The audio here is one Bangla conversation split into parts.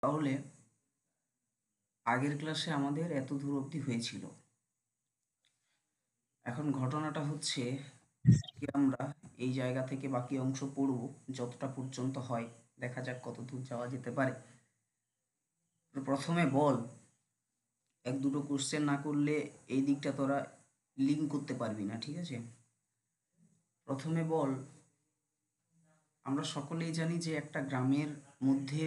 তাহলে আগের ক্লাসে আমাদের এত দূর অবধি হয়েছিল। এখন ঘটনাটা হচ্ছে কি, আমরা এই জায়গা থেকে বাকি অংশ পড়ব, যতটা পর্যন্ত হয়। দেখা যাক কত দূর যাওয়া যেতে পারে। তো প্রথমে বল, এক দুটো কোশ্চেন না করলে এই দিকটা তোরা লিঙ্ক করতে পারবি না, ঠিক আছে? প্রথমে বল, আমরা সকলেই জানি যে একটা গ্রামের মধ্যে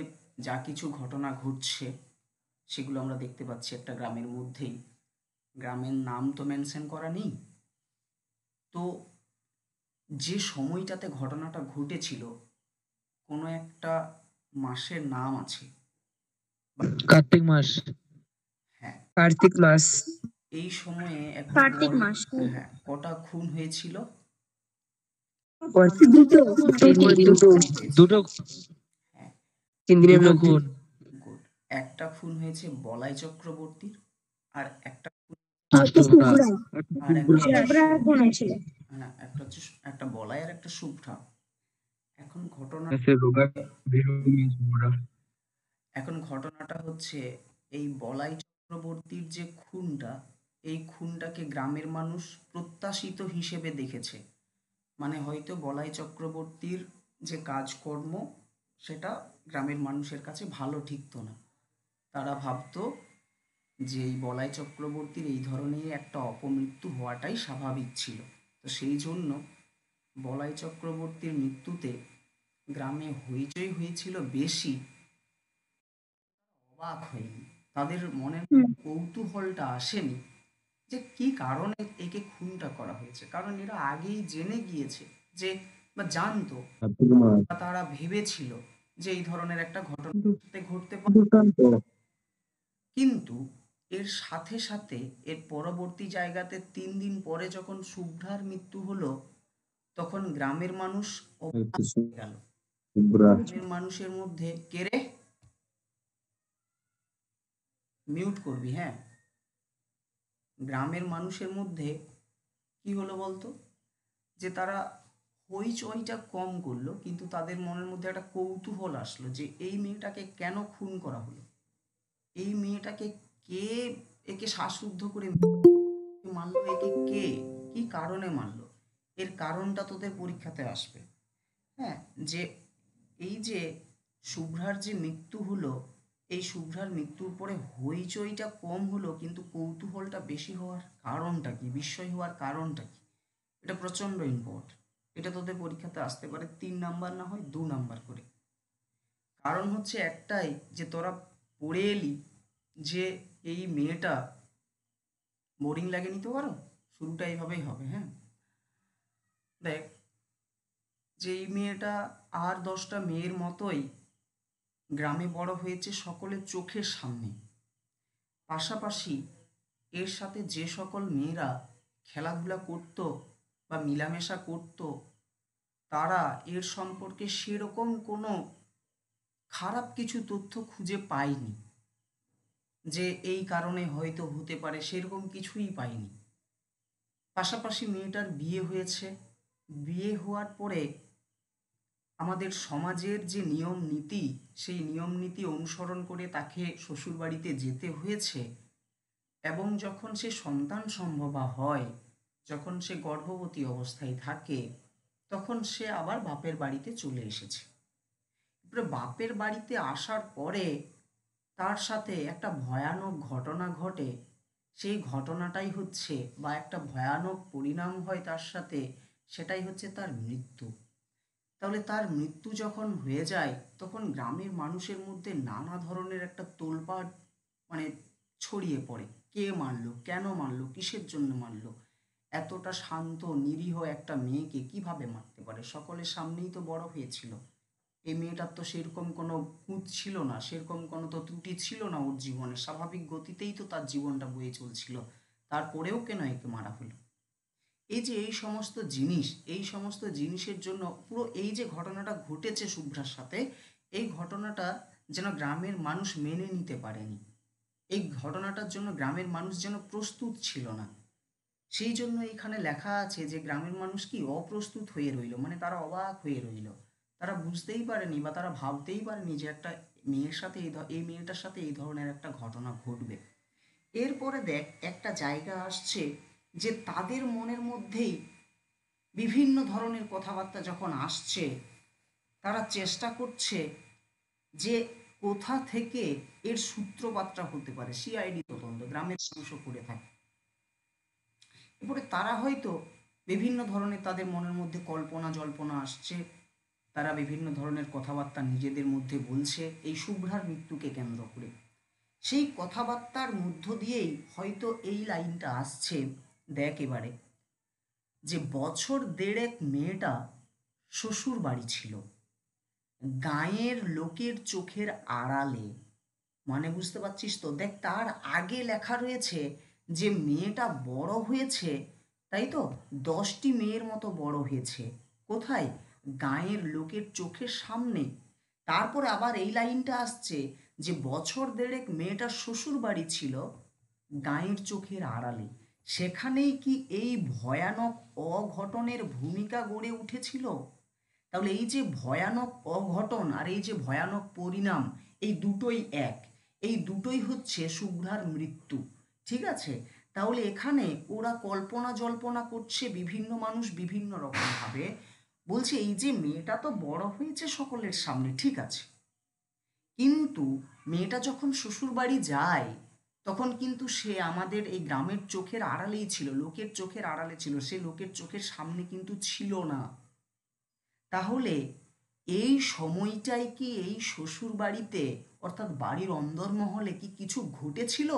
যা কিছু ঘটনা ঘটছে সেগুলো আমরা দেখতে পাচ্ছি একটা গ্রামের মধ্যেই। গ্রামের নাম তো মেনশন করা নেই। তো যে সময়টাতে ঘটনাটা ঘটেছিল, কোনো একটা মাসের নাম আছে। কার্তিক মাস। হ্যাঁ, কার্তিক মাস। এই সময়ে এখন কার্তিক বল, মাস। হ্যাঁ, কটা খুন হয়েছিল? দুটো দুটো হ্যাঁ, 3 দিনের দুটো মধ্যে। খুন। গুড। একটা খুন হয়েছে বলাই চক্রবর্তীর, আর একটা খুন, আর একটা হচ্ছে হ্যাঁ, একটা হচ্ছে একটা বলাই আর একটা শুভ্রা। এখন ঘটনা এখন ঘটনাটা হচ্ছে, এই বলাই চক্রবর্তীর যে খুনটা, এই খুনটাকে গ্রামের মানুষ প্রত্যাশিত হিসেবে দেখেছে। মানে হয়তো বলাই চক্রবর্তীর যে কাজকর্ম, সেটা গ্রামের মানুষের কাছে ভালো ঠেকতো না। তারা ভাবতো যে এই বলাই চক্রবর্তীর এই ধরনের একটা অপমৃত্যু হওয়াটাই স্বাভাবিক ছিল। তো সেই জন্য বলাই চক্রবর্তীর মৃত্যুতে গ্রামে হইচই হয়েছিল বেশি, অবাক হয়নি। তাদের মনের কৌতূহলটা আসেনি যে কি কারণে একে খুনটা করা হয়েছে, কারণ এরা আগেই জেনে গিয়েছে যে, বা জানতো, বা তারা ভেবেছিল যে এই ধরনের একটা ঘটনা ঘটতে পারে। কিন্তু এর সাথে সাথে এর পরবর্তী জায়গাতে 3 দিন পরে যখন শুভ্রার মৃত্যু হলো, তখন গ্রামের মানুষ অবাক হয়ে গেল। গ্রামের মানুষের মধ্যে কে রে, মিউট করবি, হ্যাঁ। গ্রামের মানুষের মধ্যে কি হলো বলতো, যে তারা হইচইটা কম করলো, কিন্তু তাদের মনের মধ্যে একটা কৌতূহল আসলো যে এই মেয়েটাকে কেন খুন করা হলো, এই মেয়েটাকে কে একে শ্বাসরুদ্ধ করে মারলো, একে কে, কি কারণে মারলো, এর কারণটা তোদের পরীক্ষাতে আসবে। হ্যাঁ, যে এই যে শুভ্রার যে মৃত্যু হলো, এই শুভ্রার মৃত্যুর পরে হইচইটা কম হলো কিন্তু কৌতূহলটা বেশি হওয়ার কারণটা কি, বিস্ময় হওয়ার কারণটা কি, এটা প্রচণ্ড ইম্পর্টেন্ট। এটা তোদের পরীক্ষাতে আসতে পারে 3 নাম্বার, না হয় 2 নাম্বার করে। কারণ হচ্ছে একটাই, যে তোরা পড়ে এলি যে এই মেয়েটা, বোরিং লাগে নিতে পারো, শুরুটা এইভাবেই হবে, হ্যাঁ। দেখ, যে এই মেয়েটা আর 10টা মেয়ের মতোই গ্রামে বড় হয়েছে সকলের চোখের সামনে। পাশাপাশি এর সাথে যে সকল মেয়েরা খেলাধুলা করত বা মিলামেশা করত, তারা এর সম্পর্কে সেরকম কোনো খারাপ কিছু তথ্য খুঁজে পায়নি, যে এই কারণে হয়তো হতে পারে, সেরকম কিছুই পায়নি। পাশাপাশি মেয়েটার বিয়ে হয়েছে, বিয়ে হওয়ার পরে আমাদের সমাজের যে নিয়ম নীতি, সেই নিয়ম নীতি অনুসরণ করে তাকে শ্বশুরবাড়িতে যেতে হয়েছে, এবং যখন সে সন্তান সম্ভবা হয়, যখন সে গর্ভবতী অবস্থায় থাকে, তখন সে আবার বাপের বাড়িতে চলে এসেছে। এবারে বাপের বাড়িতে আসার পরে তার সাথে একটা ভয়ানক ঘটনা ঘটে। সেই ঘটনাটাই হচ্ছে, বা একটা ভয়ানক পরিণাম হয় তার সাথে, সেটাই হচ্ছে তার মৃত্যু। তাহলে তার মৃত্যু যখন হয়ে যায়, তখন গ্রামের মানুষের মধ্যে নানা ধরনের একটা তোলপাড় মানে ছড়িয়ে পড়ে। কে মারলো, কেন মারলো, কিসের জন্য মারলো, এতটা শান্ত নিরীহ একটা মেয়েকে কিভাবে মারতে পারে, সকলের সামনেই তো বড় হয়েছিল। এই মেয়েটার তো সেরকম কোনো খুঁত ছিল না, সেরকম কোনো তো ত্রুটি ছিল না ওর জীবনে, স্বাভাবিক গতিতেই তো তার জীবনটা বয়ে চলছিল, তারপরেও কেন একে মারা হলো? এই যে এই সমস্ত জিনিস, এই সমস্ত জিনিসের জন্য পুরো এই যে ঘটনাটা ঘটেছে শুভ্রার সাথে, এই ঘটনাটা যেন গ্রামের মানুষ মেনে নিতে পারেনি। এই ঘটনাটার জন্য গ্রামের মানুষ যেন প্রস্তুত ছিল না। সেই জন্য এখানে লেখা আছে যে গ্রামের মানুষ কি অপ্রস্তুত হয়ে রইল, মানে তারা অবাক হয়ে রইল। তারা বুঝতেই পারেনি বা তারা ভাবতেই পারেনি যে একটা এই মেয়েটার সাথে এই ধরনের একটা ঘটনা ঘটবে। এরপরে দেখ একটা জায়গা আসছে যে তাদের মনের মধ্যেই বিভিন্ন ধরনের কথাবার্তা যখন আসছে, তারা চেষ্টা করছে যে কোথা থেকে এর সূত্রপাতটা হতে পারে। সিআইডি তদন্ত গ্রামের মানুষও করে থাকে। এরপরে তারা হয়তো বিভিন্ন ধরনের তাদের মনের মধ্যে কল্পনা জল্পনা আসছে, তারা বিভিন্ন ধরনের কথাবার্তা নিজেদের মধ্যে বলছে এই শুভ্রার মৃত্যুকে কেন্দ্র করে। সেই কথাবার্তার মধ্য দিয়েই হয়তো এই লাইনটা আসছে, দেখ এবারে, যে বছর দেড়েক মেয়েটা শ্বশুর বাড়ি ছিল, গাঁয়ের লোকের চোখের আড়ালে। মানে বুঝতে পারছিস তো? দেখ তার আগে লেখা রয়েছে যে মেয়েটা বড় হয়েছে, তাই তো, 10টি মেয়ের মতো বড় হয়েছে। কোথায়? গাঁয়ের লোকের চোখের সামনে। তারপরে আবার এই লাইনটা আসছে যে বছর দেড়েক মেয়েটার শ্বশুর বাড়ি ছিল, গাঁয়ের চোখের আড়ালে। সেখানেই কি এই ভয়ানক অঘটনের ভূমিকা গড়ে উঠেছিল? তাহলে এই যে ভয়ানক অঘটন আর এই যে ভয়ানক পরিণাম, এই দুটোই এক, এই দুটোই হচ্ছে শুভ্রার মৃত্যু। ঠিক আছে? তাহলে এখানে ওরা কল্পনা জল্পনা করছে, বিভিন্ন মানুষ বিভিন্ন রকম ভাবে বলছে এই যে মেয়েটা তো বড় হয়েছে সকলের সামনে, ঠিক আছে, কিন্তু মেয়েটা যখন শ্বশুর বাড়ি যায় তখন কিন্তু সে আমাদের এই গ্রামের চোখের আড়ালেই ছিল, লোকের চোখের আড়ালে ছিল, সে লোকের চোখের সামনে কিন্তু ছিল না। তাহলে এই সময়টায় কি এই শ্বশুর বাড়িতে, অর্থাৎ বাড়ির অন্দরমহলে কি কিছু ঘটেছিল,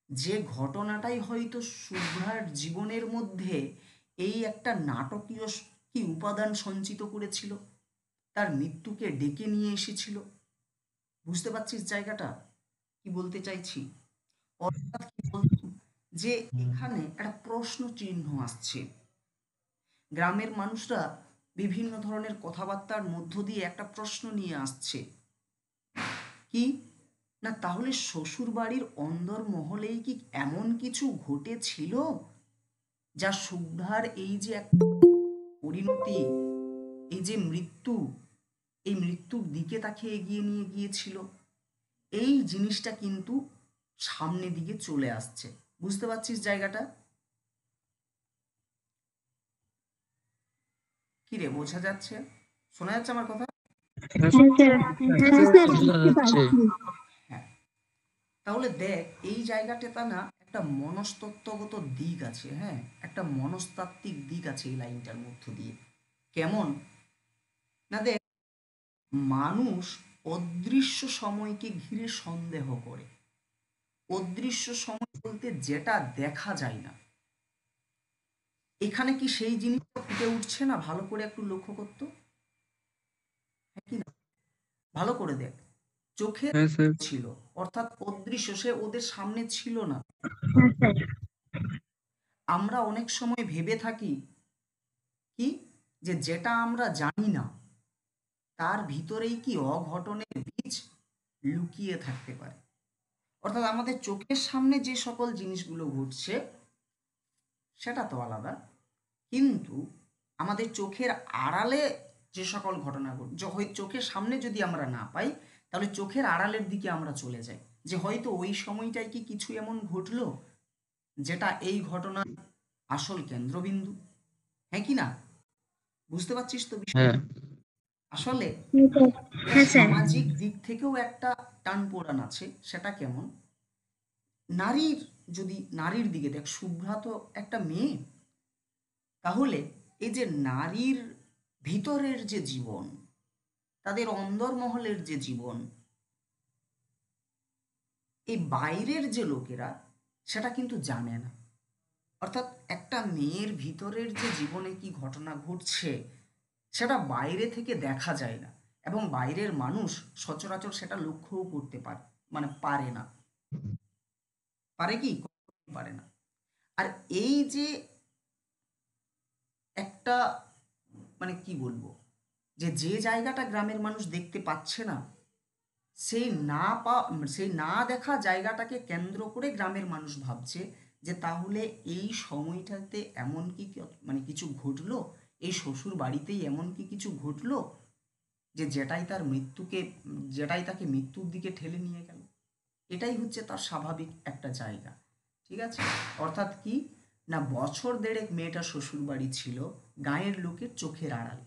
যে ঘটনাটাই হয়তো শুভ্রার জীবনের মধ্যে এই একটা নাটকীয় কি উপাদান সঞ্চিত করেছিল, তার মৃত্যুকে ডেকে নিয়ে এসেছিল? বুঝতে পারছিস জায়গাটা কি বলতে চাইছি? অর্থাৎ কি বলতো, যে এখানে একটা প্রশ্ন চিহ্ন আসছে। গ্রামের মানুষরা বিভিন্ন ধরনের কথাবার্তার মধ্য দিয়ে একটা প্রশ্ন নিয়ে আসছে, কি না, তাহলে শ্বশুর বাড়ির অন্দর মহলেই কি এমন কিছু ঘটেছিল যা শুভ্রার এই যে এক পরিণতি, এই যে মৃত্যু, এই মৃত্যুর দিকে তাকে এগিয়ে নিয়ে গিয়েছিল? এই জিনিসটা কিন্তু সামনের দিকে চলে আসছে। বুঝতে পারছিস জায়গাটা? কি রে, বোঝা যাচ্ছে? শোনা যাচ্ছে আমার কথা? হ্যাঁ হ্যাঁ স্যার বোঝা বুঝতে যাচ্ছে। পারছি। হ্যাঁ। তাহলে দেখ এই জায়গাটা না একটা মনস্তত্ত্বগত দিক আছে, হ্যাঁ, একটা মনস্তাত্ত্বিক দিক আছে এই লাইনটার মধ্য দিয়ে। কেমন না, দেখ, মানুষ অদৃশ্য সময়কে ঘিরে সন্দেহ করে। অদৃশ্য সময় বলতে যেটা দেখা যায় না। এখানে কি সেই জিনিসটা ফুটে উঠছে না? ভালো করে একটু লক্ষ্য করতো, হ্যাঁ কি না? ভালো করে দেখ, চোখের হ্যাঁ স্যার। ছিল, অর্থাৎ অদৃশ্য, সে ওদের সামনে ছিল না। হ্যাঁ স্যার। আমরা অনেক সময় ভেবে থাকি কি, যে যেটা আমরা জানি না তার ভিতরেই কি অঘটনের বীজ লুকিয়ে থাকতে পারে। অর্থাৎ আমাদের চোখের সামনে যে সকল জিনিসগুলো ঘটছে সেটা তো আলাদা, কিন্তু আমাদের চোখের আড়ালে যে সকল ঘটনা ঘটছে, চোখের সামনে যদি আমরা না পাই তাহলে চোখের আড়ালের দিকে আমরা চলে যাই, যে হয়তো ওই সময়টায় কি কিছু এমন ঘটলো যেটা এই ঘটনার আসল কেন্দ্রবিন্দু। হ্যাঁ কি না? বুঝতে পারছিস তো বিষয়? হ্যাঁ আসলে হ্যাঁ স্যার। সামাজিক দিক থেকেও একটা টানপোড়েন আছে। সেটা কেমন? নারীর, যদি নারীর দিকে দেখ, শুভ্রা তো একটা মেয়ে, তাহলে এই যে নারীর ভিতরের যে জীবন, তাদের অন্দরমহলের যে জীবন, এই বাইরের যে লোকেরা সেটা কিন্তু জানে না। অর্থাৎ একটা মেয়ের ভিতরের যে জীবনে কি ঘটনা ঘটছে সেটা বাইরে থেকে দেখা যায় না, এবং বাইরের মানুষ সচরাচর সেটা লক্ষ্যও করতে পারে, মানে পারে না। পারে কি? কখনোই পারে না। আর এই যে একটা, মানে কি বলবো, যে যে জায়গাটা গ্রামের মানুষ দেখতে পাচ্ছে না, সেই না পা সেই না দেখা জায়গাটাকে কেন্দ্র করে গ্রামের মানুষ ভাবছে যে তাহলে এই সময়টাতে এমন কি মানে কিছু ঘটলো, এই শ্বশুর বাড়িতেই এমন কি কিছু ঘটলো যে যেটাই তাকে মৃত্যুর দিকে ঠেলে নিয়ে গেল। এটাই হচ্ছে তার স্বাভাবিক একটা জায়গা। ঠিক আছে, অর্থাৎ কি না, বছর দেড়েক মেয়েটা শ্বশুর বাড়ি ছিল গাঁয়ের লোকের চোখের আড়াল।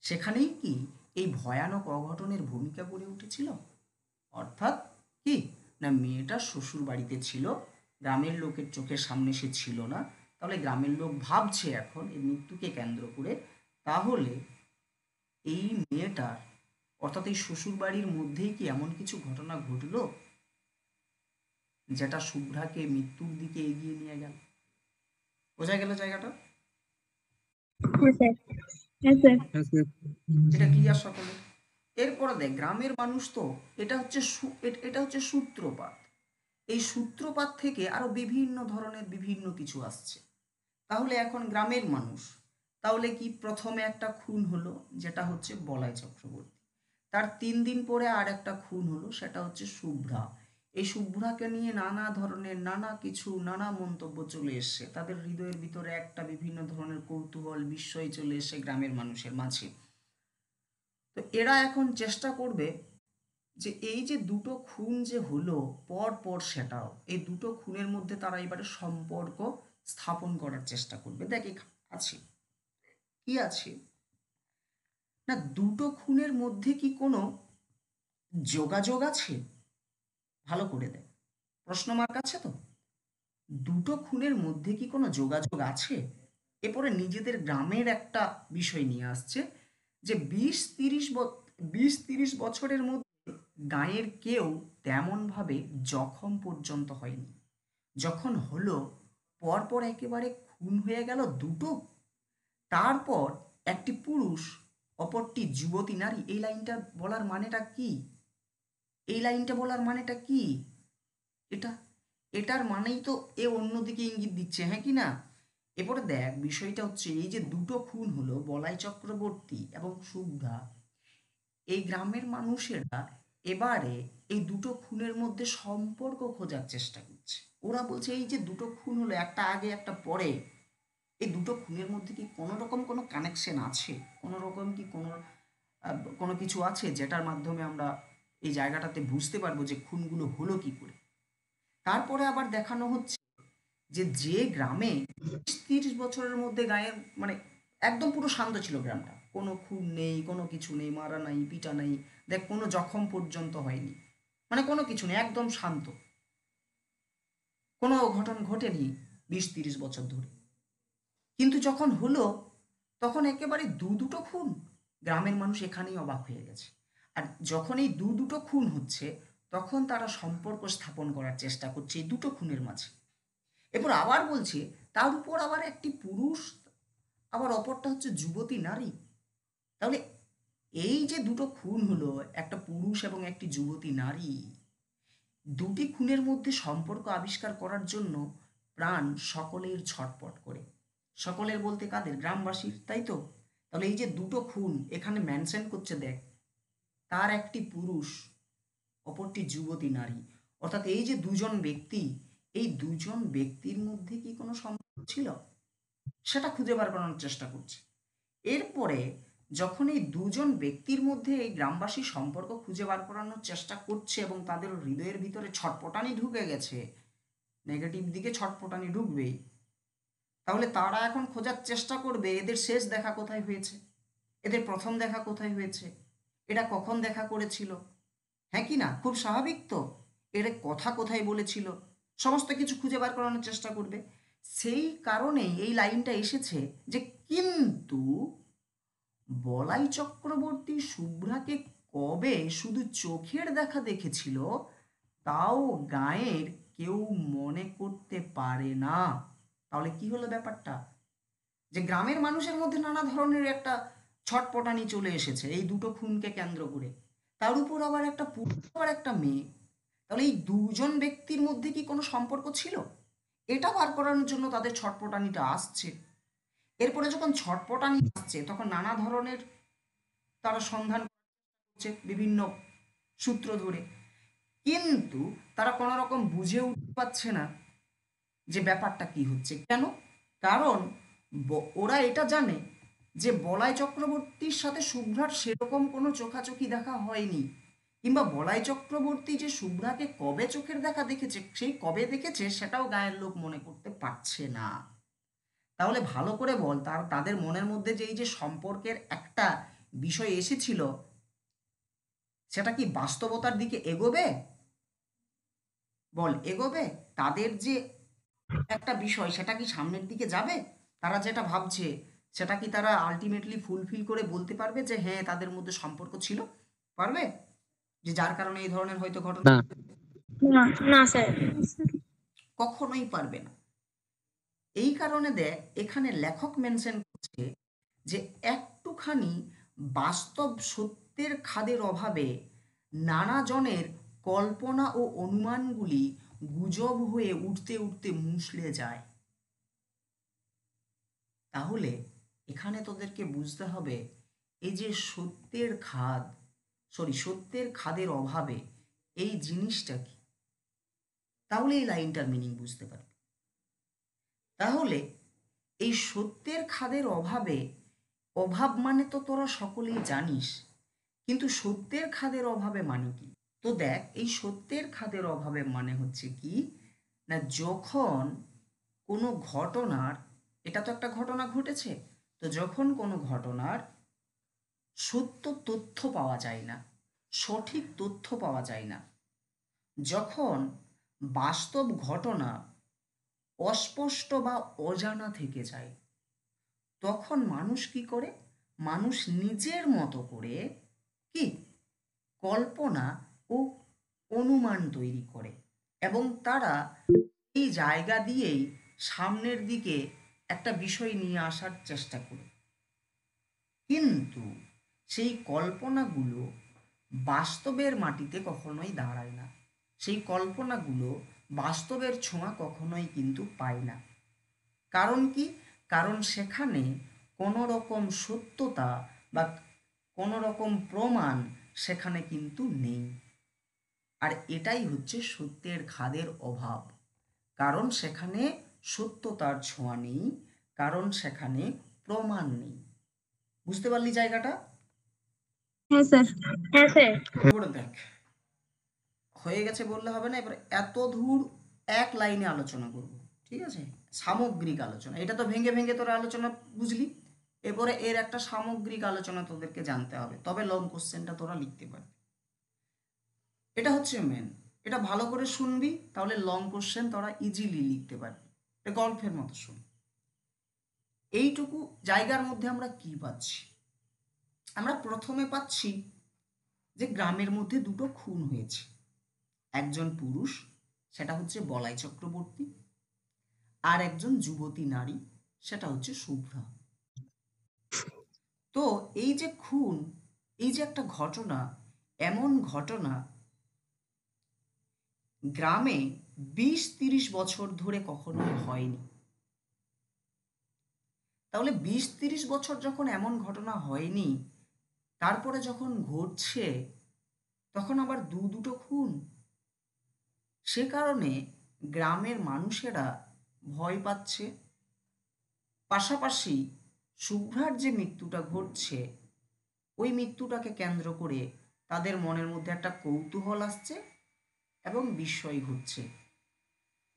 সেখানেই কি এই ভয়ানক অঘটনের ভূমিকা গড়ে উঠেছিল। অর্থাৎ কি না, মেয়েটা শ্বশুর বাড়িতে ছিল, গ্রামের লোকের চোখের সামনে সে ছিল না। তাহলে গ্রামের লোক ভাবছে এখন এই মৃত্যুকে কেন্দ্র করে, তাহলে এই মেয়েটার অর্থাৎ এই শ্বশুর বাড়ির মধ্যেই কি এমন কিছু ঘটনা ঘটলো যেটা শুভ্রাকে মৃত্যুর দিকে এগিয়ে নিয়ে গেল। বোঝা গেল জায়গাটা? হ্যাঁ স্যার। হ্যাঁ স্যার। হ্যাঁ স্যার। এটা ক্লিয়ার সকলে? এরপরে দেখ, গ্রামের মানুষ তো, এটা হচ্ছে সূত্রপাত। এই সূত্রপাত থেকে আরো বিভিন্ন ধরনের বিভিন্ন কিছু আসছে। তাহলে এখন গ্রামের মানুষ, তাহলে কি প্রথমে একটা খুন হলো যেটা হচ্ছে বলাই চক্রবর্তী, তার 3 দিন পরে আর একটা খুন হলো সেটা হচ্ছে শুভ্রা। এই শুভ্রাকে নিয়ে নানা ধরনের নানা কিছু নানা মন্তব্য চলে এসছে, তাদের হৃদয়ের ভিতরে একটা বিভিন্ন ধরনের কৌতূহল বিস্ময় চলে এসে গ্রামের মানুষের মাঝে। তো এরা এখন চেষ্টা করবে যে এই যে দুটো খুন যে হলো পর পর, সেটাও এই দুটো খুনের মধ্যে তারা এবারে সম্পর্ক স্থাপন করার চেষ্টা করবে। দেখ আছে কি আছে না, দুটো খুনের মধ্যে কি কোনো যোগাযোগ আছে? ভালো করে দেখ, প্রশ্ন মার্ক আছে তো। দুটো খুনের মধ্যে কি কোনো যোগাযোগ আছে? এরপরে নিজেদের গ্রামের একটা বিষয় নিয়ে আসছে যে 20-30 বছরের মধ্যে গাঁয়ের কেউ তেমনভাবে জখম পর্যন্ত হয়নি। যখন হলো পরপর একেবারে খুন হয়ে গেল দুটো, তারপর একটি পুরুষ অপরটি যুবতী নারী। এই লাইনটা বলার মানেটা কি? এই লাইনটা বলার মানেটা কি? এটা এটার মানেই তো এ অন্যদিকে ইঙ্গিত দিচ্ছে, হ্যাঁ কি না? এরপরে দেখ, বিষয়টা হচ্ছে এই যে দুটো খুন হলো বলাই চক্রবর্তী এবং শুভ্রা, এই গ্রামের মানুষেরা এবারে এই দুটো খুনের মধ্যে সম্পর্ক খোঁজার চেষ্টা করছে। ওরা বলছে এই যে দুটো খুন হলো, একটা আগে একটা পরে, এই দুটো খুনের মধ্যে কি কোনো রকম কোনো কানেকশন আছে? কোনো রকম কি কোনো কিছু আছে যেটার মাধ্যমে আমরা এই জায়গাটাতে বুঝতে পারবো যে খুনগুলো হলো কি করে? তারপরে আবার দেখানো হচ্ছে যে গ্রামে 30 বছরের মধ্যে গায়ের মানে একদম পুরো শান্ত ছিল গ্রামটা, কোনো খুন নেই, কোনো কিছু নেই, মারা নাই, পিটা নাই, দেখ কোনো জখম পর্যন্ত হয়নি, মানে কোনো কিছু নেই, একদম শান্ত, কোনো অঘটন ঘটেনি 20-30 বছর ধরে। কিন্তু যখন হলো তখন একেবারে দুটো খুন, গ্রামের মানুষ এখানেই অবাক হয়ে গেছে। আর যখন এই দুটো খুন হচ্ছে তখন তারা সম্পর্ক স্থাপন করার চেষ্টা করছে এই দুটো খুনের মাঝে। এরপর আবার বলছে তার উপর আবার একটি পুরুষ, আবার অপরটা হচ্ছে যুবতী নারী। তাহলে এই যে দুটো খুন হলো, একটা পুরুষ এবং একটি যুবতী নারী, দুটি খুনের মধ্যে সম্পর্ক আবিষ্কার করার জন্য প্রাণ সকলের ছটপট করে। সকলের বলতে কাদের? গ্রামবাসীর, তাই তো? তাহলে এই যে দুটো খুন এখানে মেনশন করছে, দেখ, তার একটি পুরুষ অপরটি যুবতী নারী, অর্থাৎ এই যে দুজন ব্যক্তি, এই দুজন ব্যক্তির মধ্যে কি কোনো সম্পর্ক ছিল সেটা খুঁজে বার করানোর চেষ্টা করছে। এরপরে যখন এই দুজন ব্যক্তির মধ্যে এই গ্রামবাসী সম্পর্ক খুঁজে বার করানোর চেষ্টা করছে এবং তাদের হৃদয়ের ভিতরে ছটপটানি ঢুকে গেছে, নেগেটিভ দিকে ছটপটানি ঢুকবেই, তাহলে তারা এখন খোঁজার চেষ্টা করবে এদের শেষ দেখা কোথায় হয়েছে, এদের প্রথম দেখা কোথায় হয়েছে, এরা কখন দেখা করেছিল, হ্যাঁ কি না? খুব স্বাভাবিক তো। এর কথা কোথায় বলেছিল, সমস্ত কিছু খুঁজে বার করানোর চেষ্টা করবে। সেই কারণেই এই লাইনটা এসেছে যে কিন্তু বলাই চক্রবর্তী শুভ্রাকে কবে শুধু চোখের দেখা দেখেছিল তাও গাঁয়ের কেউ মনে করতে পারে না। তাহলে কি হলো ব্যাপারটা? যে গ্রামের মানুষের মধ্যে নানা ধরনের একটা ছটপটানি চলে এসেছে এই দুটো খুনকে কেন্দ্র করে, তার উপর আবার একটা পুরুষ আবার একটা মেয়ে। তাহলে এই দুজন ব্যক্তির মধ্যে কি কোনো সম্পর্ক ছিল? এটা বার করানোর জন্য তাদের ছটপটানিটা আসছে। এরপরে যখন ছটপটানি আসছে তখন নানা ধরনের তারা সন্ধান করছে বিভিন্ন সূত্র ধরে, কিন্তু তারা কোনো রকম বুঝে উঠতে পারছে না যে ব্যাপারটা কি হচ্ছে। কেন? কারণ ওরা এটা জানে যে বলাই চক্রবর্তীর সাথে শুভ্রার সেরকম কোনো চোখাচোখি দেখা হয়নি, কিংবা বলাই চক্রবর্তী যে শুভ্রাকে কবে চোখের দেখা দেখেছে, সেই কবে দেখেছে সেটাও গায়ের লোক মনে করতে পারছে না। তাহলে ভালো করে বল, তাদের মনের মধ্যে যে এই যে সম্পর্কের একটা বিষয় এসেছিল, সেটা কি বাস্তবতার দিকে এগোবে? বল, এগোবে? তাদের যে একটা বিষয়, সেটা কি সামনের দিকে যাবে? তারা যেটা ভাবছে, সেটা কি তারা আলটিমেটলি ফুলফিল করে বলতে পারবে যে হ্যাঁ তাদের মধ্যে সম্পর্ক ছিল? পারবে? যে যার কারণে এই ধরনের হয়তো ঘটনা না। না না স্যার। কখনোই পারবে না। এই কারণে দেখ, এখানে লেখক মেনশন করছে যে একটুখানি বাস্তব সত্যের খাদের অভাবে নানা জনের কল্পনা ও অনুমানগুলি গুজব হয়ে উঠতে উঠতে মুষড়ে যায়। তাহলে এখানে তোদেরকে বুঝতে হবে, এই যে সত্যের খাদের অভাবে এই জিনিসটা কি, তাহলে এই লাইনটার মিনিং বুঝতে পারবে। তাহলে এই সত্যের খাদের অভাবে, অভাব মানে তো তোরা সকলেই জানিস, কিন্তু সত্যের খাদের অভাবে মানে কি? তো দেখ, এই সত্যের খাদের অভাবে মানে হচ্ছে কি না, যখন কোনো ঘটনার, এটা তো একটা ঘটনা ঘটেছে, তো যখন কোনো ঘটনার সত্য তথ্য পাওয়া যায় না, সঠিক তথ্য পাওয়া যায় না, যখন বাস্তব ঘটনা অস্পষ্ট বা অজানা থেকে যায়, তখন মানুষ কি করে? মানুষ নিজের মতো করে কি কল্পনা ও অনুমান তৈরি করে, এবং তারা এই জায়গা দিয়েই সামনের দিকে একটা বিষয় নিয়ে আসার চেষ্টা করে। কিন্তু সেই কল্পনাগুলো বাস্তবের মাটিতে কখনোই দাঁড়ায় না, সেই কল্পনাগুলো বাস্তবের ছোঁয়া কখনোই কিন্তু পায় না। কারণ কি? কারণ সেখানে কোনো রকম সত্যতা বা কোনো রকম প্রমাণ সেখানে কিন্তু নেই। আর এটাই হচ্ছে সত্যের খাদের অভাব, কারণ সেখানে সত্যতার ছোঁয়া নেই, কারণ সেখানে প্রমাণ নেই। বুঝতে পারলি জায়গাটা? হ্যাঁ স্যার। হ্যাঁ স্যার। এবারে দেখ, হয়ে গেছে বললে হবে না, এবার এত দূর এক লাইনে আলোচনা করব, ঠিক আছে? সামগ্রিক আলোচনা, এটা তো ভেঙে ভেঙে তোরা আলোচনা বুঝলি, এরপরে এর একটা সামগ্রিক আলোচনা তোদেরকে জানতে হবে, তবে লং কোশ্চেনটা তোরা লিখতে পারবি। এটা হচ্ছে মেন, এটা ভালো করে শুনবি, তাহলে লং কোশ্চেন তোরা ইজিলি লিখতে পারবি। এটা গল্পের মতো শুন। এইটুকু জায়গার মধ্যে আমরা কি পাচ্ছি? আমরা প্রথমে পাচ্ছি যে গ্রামের মধ্যে দুটো খুন হয়েছে, একজন পুরুষ, সেটা হচ্ছে বলাই চক্রবর্তী, আর একজন যুবতী নারী, সেটা হচ্ছে শুভ্রা। তো এই যে খুন, এই যে একটা ঘটনা, এমন ঘটনা গ্রামে 20-30 বছর ধরে কখনো হয়নি। তাহলে 20-30 বছর যখন এমন ঘটনা হয়নি, তারপরে যখন ঘটছে, তখন আবার দুটো খুন। সে কারণে গ্রামের মানুষেরা ভয় পাচ্ছে। পাশাপাশি শুভ্রার যে মৃত্যুটা ঘটছে, ওই মৃত্যুটাকে কেন্দ্র করে তাদের মনের মধ্যে একটা কৌতূহল আসছে এবং বিস্ময় ঘটছে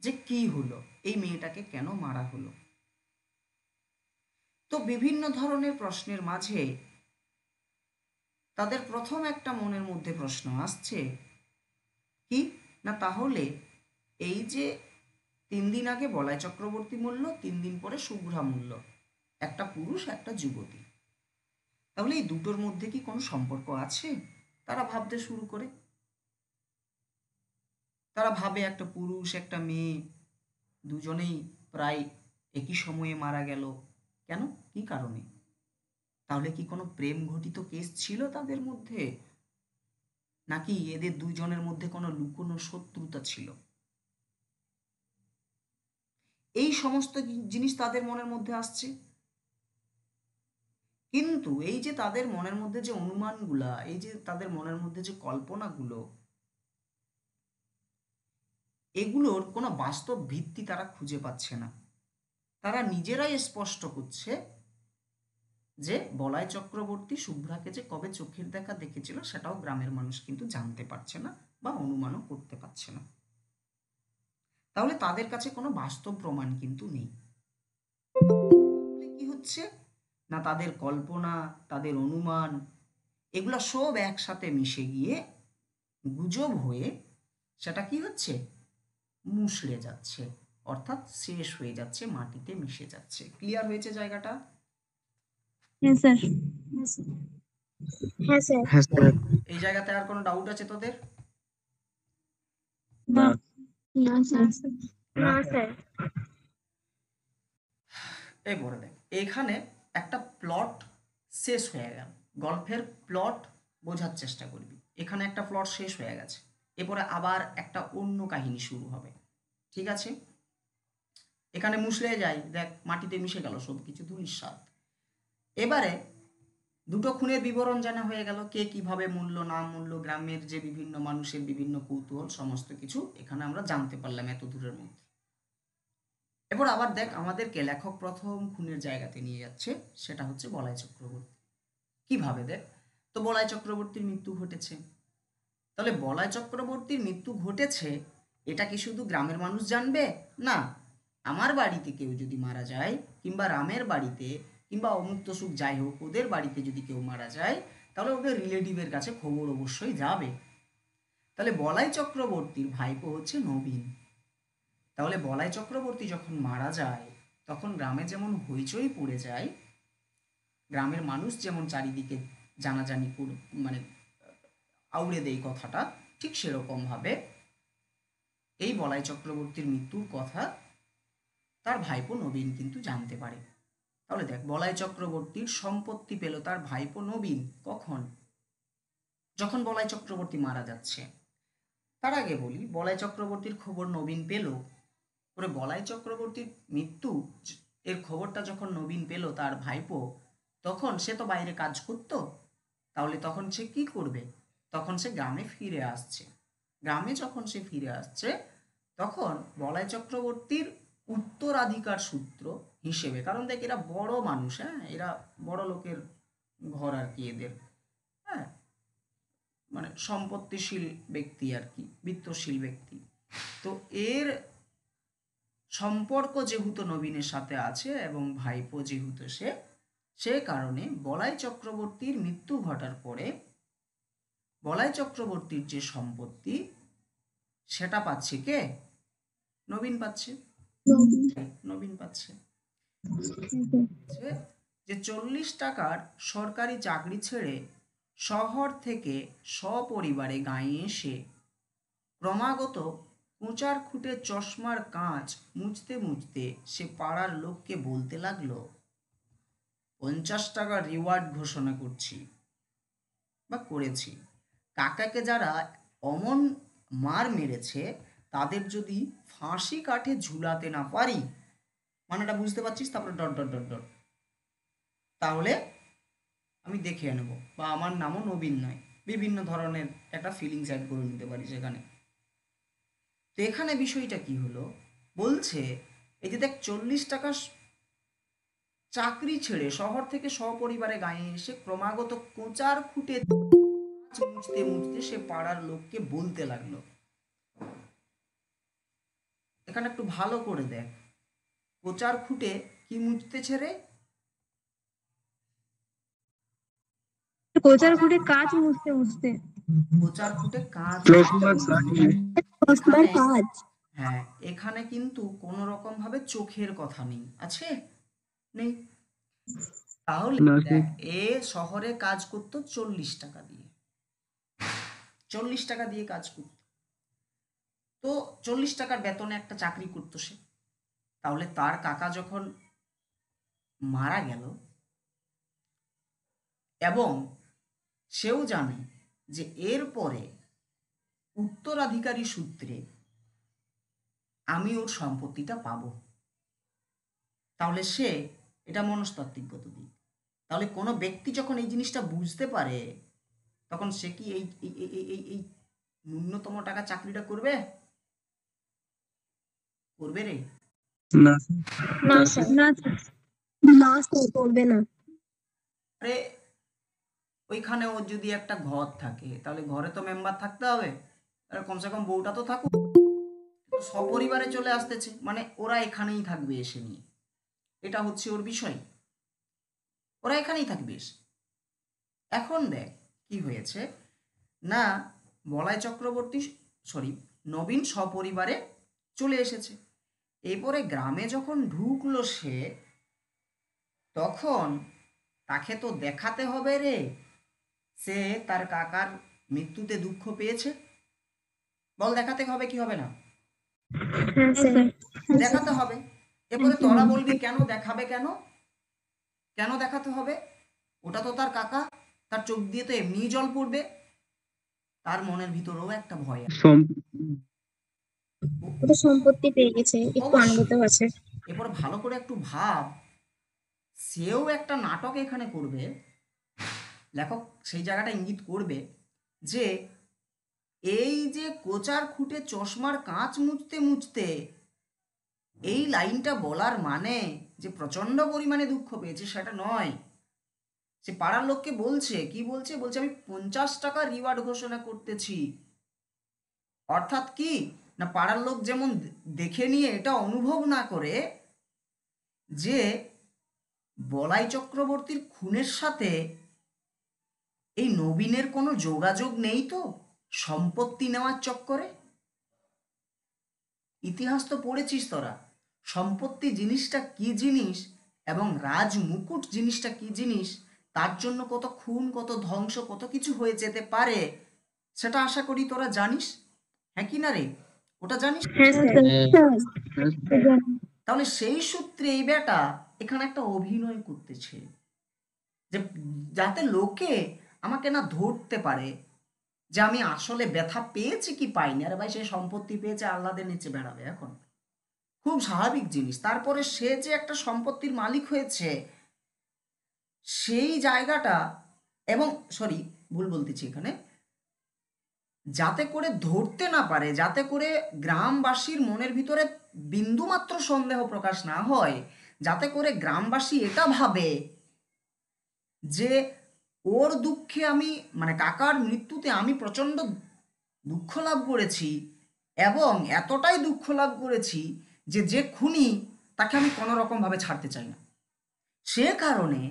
যে কি হলো, এই মেয়েটাকে কেন মারা হলো। তো বিভিন্ন ধরনের প্রশ্নের মাঝে তাদের প্রথম একটা মনের মধ্যে প্রশ্ন আসছে কি না, তাহলে এই যে 3 দিন আগে বলাই চক্রবর্তী মূল্য, 3 দিন পরে শুভ্রা মূল্য, একটা পুরুষ একটা যুবতী, তাহলে এই দুটোর মধ্যে কি কোনো সম্পর্ক আছে? তারা ভাবতে শুরু করে। তারা ভাবে একটা পুরুষ একটা মেয়ে দুজনেই প্রায় একই সময়ে মারা গেল, কেন, কি কারণে? তাহলে কি কোনো প্রেম ঘটিত কেস ছিল তাদের মধ্যে, নাকি এদের দুজনের মধ্যে কোনো লুকোনো শত্রুতা ছিল? এই সমস্ত জিনিস তাদের মনের মধ্যে আসছে। কিন্তু এই যে তাদের মনের মধ্যে যে অনুমানগুলা, এই যে তাদের মনের মধ্যে যে কল্পনাগুলো, এগুলোর কোনো বাস্তব ভিত্তি তারা খুঁজে পাচ্ছে না। তারা নিজেরাই স্পষ্ট করছে যে বলাই চক্রবর্তী শুভ্রাকে যে কবে চোখের দেখা দেখেছিল সেটাও গ্রামের মানুষ কিন্তু জানতে পারছে না বা অনুমানও করতে পারছে না। তাহলে তাদের কাছে কোনো বাস্তব প্রমাণ কিন্তু নেই। কি হচ্ছে না, তাদের কল্পনা, তাদের অনুমান, এগুলো সব একসাথে মিশে গিয়ে গুজব হয়ে সেটা কি হচ্ছে, মুষড়ে যাচ্ছে, অর্থাৎ শেষ হয়ে যাচ্ছে, মাটিতে মিশে যাচ্ছে। ক্লিয়ার হয়েছে জায়গাটা? হ্যাঁ স্যার। হ্যাঁ স্যার। হ্যাঁ স্যার। এই জায়গাতে আর কোনো ডাউট আছে তোদের? না না স্যার। না স্যার। এরপরে দেখ, এখানে একটা প্লট শেষ হয়ে গেল, গল্পের প্লট বোঝার চেষ্টা করবি। এখানে একটা প্লট শেষ হয়ে গেছে, এরপরে আবার একটা অন্য কাহিনী শুরু হবে, ঠিক আছে? এখানে মুছড়ে যাই, দেখ মাটিতে মিশে গেল সব কিছু, ধূলিসাৎ। এবারে দুটো খুনের বিবরণ জানা হয়ে গেল, কে কিভাবে মূল্য না মূল্য, গ্রামের যে বিভিন্ন মানুষের বিভিন্ন কৌতূহল, সমস্ত কিছু এখানে আমরা জানতে পারলাম এত দূরের মধ্যে। এবার আবার দেখ, আমাদেরকে লেখক প্রথম খুনের জায়গাতে নিয়ে যাচ্ছে, সেটা হচ্ছে বলাই চক্রবর্তী। কিভাবে দেখ, তো বলাই চক্রবর্তীর মৃত্যু ঘটেছে। তাহলে বলাই চক্রবর্তীর মৃত্যু ঘটেছে, এটা কি শুধু গ্রামের মানুষ জানবে? না, আমার বাড়িতে কেউ যদি মারা যায়, কিংবা রামের বাড়িতে, কিংবা অমুক তসুক যাই হোক, ওদের বাড়িতে যদি কেউ মারা যায়, তাহলে ওদের রিলেটিভের কাছে খবর অবশ্যই যাবে। তাহলে বলাই চক্রবর্তীর ভাইপো হচ্ছে নবীন। তাহলে বলাই চক্রবর্তী যখন মারা যায়, তখন গ্রামে যেমন হইচই পড়ে যায়, গ্রামের মানুষ যেমন চারিদিকে জানাজানি মানে আউড়ে দেয় কথাটা, ঠিক সেরকম ভাবে এই বলাই চক্রবর্তীর মৃত্যুর কথা তার ভাইপো নবীন কিন্তু জানতে পারে। তাহলে দেখ, বলাই চক্রবর্তীর সম্পত্তি পেল তার ভাইপো নবীন কখন? যখন বলাই চক্রবর্তী মারা যাচ্ছে। তার আগে বলি, বলাই চক্রবর্তীর খবর নবীন পেল, করে বলাই চক্রবর্তীর মৃত্যু এর খবরটা যখন নবীন পেল তার ভাইপো, তখন সে তো বাইরে কাজ করত, তাহলে তখন সে কি করবে? তখন সে গ্রামে ফিরে আসছে। গ্রামে যখন সে ফিরে আসছে, তখন বলাই চক্রবর্তীর উত্তরাধিকার সূত্র হিসেবে, কারণ দেখ এরা বড় মানুষ, হ্যাঁ এরা বড় লোকের ঘর আর কি এদের, হ্যাঁ মানে সম্পত্তিশীল ব্যক্তি আর কি, বিত্তশীল ব্যক্তি। তো এর সম্পর্ক যেহেতু নবীনের সাথে আছে এবং ভাইপো যেহেতু সে কারণে বলাই চক্রবর্তীর মৃত্যু ঘটার পরে বলাই চক্রবর্তীর যে সম্পত্তি সেটা পাচ্ছে কে? নবীন পাচ্ছে। নবীন পাচ্ছে যে 40 টাকার সরকারি চাকরি ছেড়ে শহর থেকে সপরিবারে গাঁয়ে এসে ক্রমাগত কোঁচার খুঁটে চশমার কাঁচ মুছতে মুছতে সে পাড়ার লোককে বলতে লাগলো, 50 টাকা রিওয়ার্ড ঘোষণা করছি বা করেছি, কাকাকে যারা অমন মার মেরেছে তাদের যদি ফাঁসি কাঠে ঝুলাতে না পারি, মানেটা বুঝতে পারছিস? তারপরে ডট ডট ডট ডট, তাহলে আমি দেখে নেব, বা আমার নামও নবীন নয়, বিভিন্ন ধরনের একটা ফিলিংস অ্যাড করে নিতে পারি সেখানে। তো এখানে বিষয়টা কি হলো, বলছে এই যে দেখ 40 টাকা চাকরি ছেড়ে শহর থেকে সপরিবারে গাঁয়ে এসে ক্রমাগত কোঁচার খুঁটে মুছতে মুছতে সে পাড়ার লোককে বলতে লাগলো। এখানে একটু ভালো করে দেখ, কোঁচার খুঁটে কি মুছতেছে রে? কোচার খুঁটে কাজ মুছতে মুছতে। কোঁচার খুঁটে কাজ চশমার চশমার কাজ। হ্যাঁ, এখানে কিন্তু কোন রকম ভাবে চোখের কথা নেই, আছে? নেই। তাহলে দেখ, এ শহরে কাজ করতো 40 টাকা দিয়ে, 40 টাকা দিয়ে কাজ করতো, তো 40 টাকার বেতনে একটা চাকরি করতো সে। তাহলে তার কাকা যখন মারা গেল এবং সেও জানে যে এরপরে উত্তরাধিকারী সূত্রে আমি ওর সম্পত্তিটা পাবো, তাহলে সে, এটা মনস্তাত্ত্বিকগত দিক, তাহলে কোনো ব্যক্তি যখন এই জিনিসটা বুঝতে পারে তখন সে কি এই এই এই এই এই ন্যূনতম টাকা চাকরিটা করবে? করবে রে? না না স্যার, না স্যার, না স্যার করবে না। আরে ওইখানে ওর যদি একটা ঘর থাকে তাহলে ঘরে তো মেম্বার থাকতে হবে, তাহলে কমসে কম বউটা তো থাকুক। তো সপরিবারে চলে আসতেছে, মানে ওরা এখানেই থাকবে এসে নিয়ে, এটা হচ্ছে ওর বিষয়, ওরা এখানেই থাকবে এসে। এখন দেখ কি হয়েছে না, বলাই চক্রবর্তী সরি নবীন সপরিবারে চলে এসেছে। এরপরে গ্রামে যখন ঢুকলো সে, তখন তাকে তো দেখাতে হবে রে সে তার কাকার মৃত্যুতে দুঃখ পেয়েছে। বল দেখাতে হবে কি হবে না? হ্যাঁ স্যার। দেখাতে হবে। এরপরে তোরা বলবি কেন দেখাবে, কেন কেন দেখাতে হবে? ওটা তো তার কাকা, তার চোখ দিয়ে তো এমনিই জল পড়বে, তার মনের ভিতরেও একটা ভয় আছে। ওটা সম্পত্তি পেয়ে গেছে, একটু আনন্দিত অবশ্যই। আছে। এরপর ভালো করে একটু ভাব, সেও একটা নাটক এখানে করবে, লেখক সেই জায়গাটা ইঙ্গিত করবে যে এই যে কোচার খুঁটে চশমার কাঁচ মুছতে মুছতে এই লাইনটা বলার মানে যে প্রচন্ড পরিমাণে দুঃখ পেয়েছে সেটা নয়। সে পাড়ার লোককে বলছে, কি বলছে, বলছে আমি 50 টাকা রিওয়ার্ড ঘোষণা করতেছি। অর্থাৎ কি না, পাড়ার লোক যেমন দেখে নিয়ে এটা অনুভব না করে যে বলাই চক্রবর্তীর খুনের সাথে এই নবীনের কোনো যোগাযোগ নেই তো সম্পত্তি নেওয়ার চক্করে। ইতিহাস তো পড়েছিস তোরা, সম্পত্তি জিনিসটা কি জিনিস এবং রাজ মুকুট জিনিসটা কি জিনিস, তার জন্য কত খুন, কত ধ্বংস, কত কিছু হয়ে যেতে পারে, সেটা আশা করি তোরা জানিস। হ্যাঁ কি না রে, ওটা জানিস? হ্যাঁ স্যার। তাহলে সেই সূত্রে এই বেটা এখানে একটা অভিনয় করতেছে যে যাতে লোকে আমাকে না ধরতে পারে যে আমি আসলে ব্যথা পেয়েছি কি পাইনি। আরে ভাই, সে সম্পত্তি পেয়েছে, আহ্লাদে নিচে বেড়াবে এখন, খুব স্বাভাবিক জিনিস। তারপরে সে যে একটা সম্পত্তির মালিক হয়েছে সেই জায়গাটা, এবং সরি ভুল বলতেছি এখানে, যাতে করে ধরতে না পারে, যাতে করে গ্রামবাসীর মনের ভিতরে বিন্দুমাত্র সন্দেহ প্রকাশ না হয়, যাতে করে গ্রামবাসী এটা ভাবে যে ওর দুঃখে আমি, মানে কাকার মৃত্যুতে আমি প্রচণ্ড দুঃখ লাভ করেছি, এবং এতটাই দুঃখ লাভ করেছি যে যে খুনি তাকে আমি কোনো রকমভাবে ছাড়তে চাই না। সে কারণে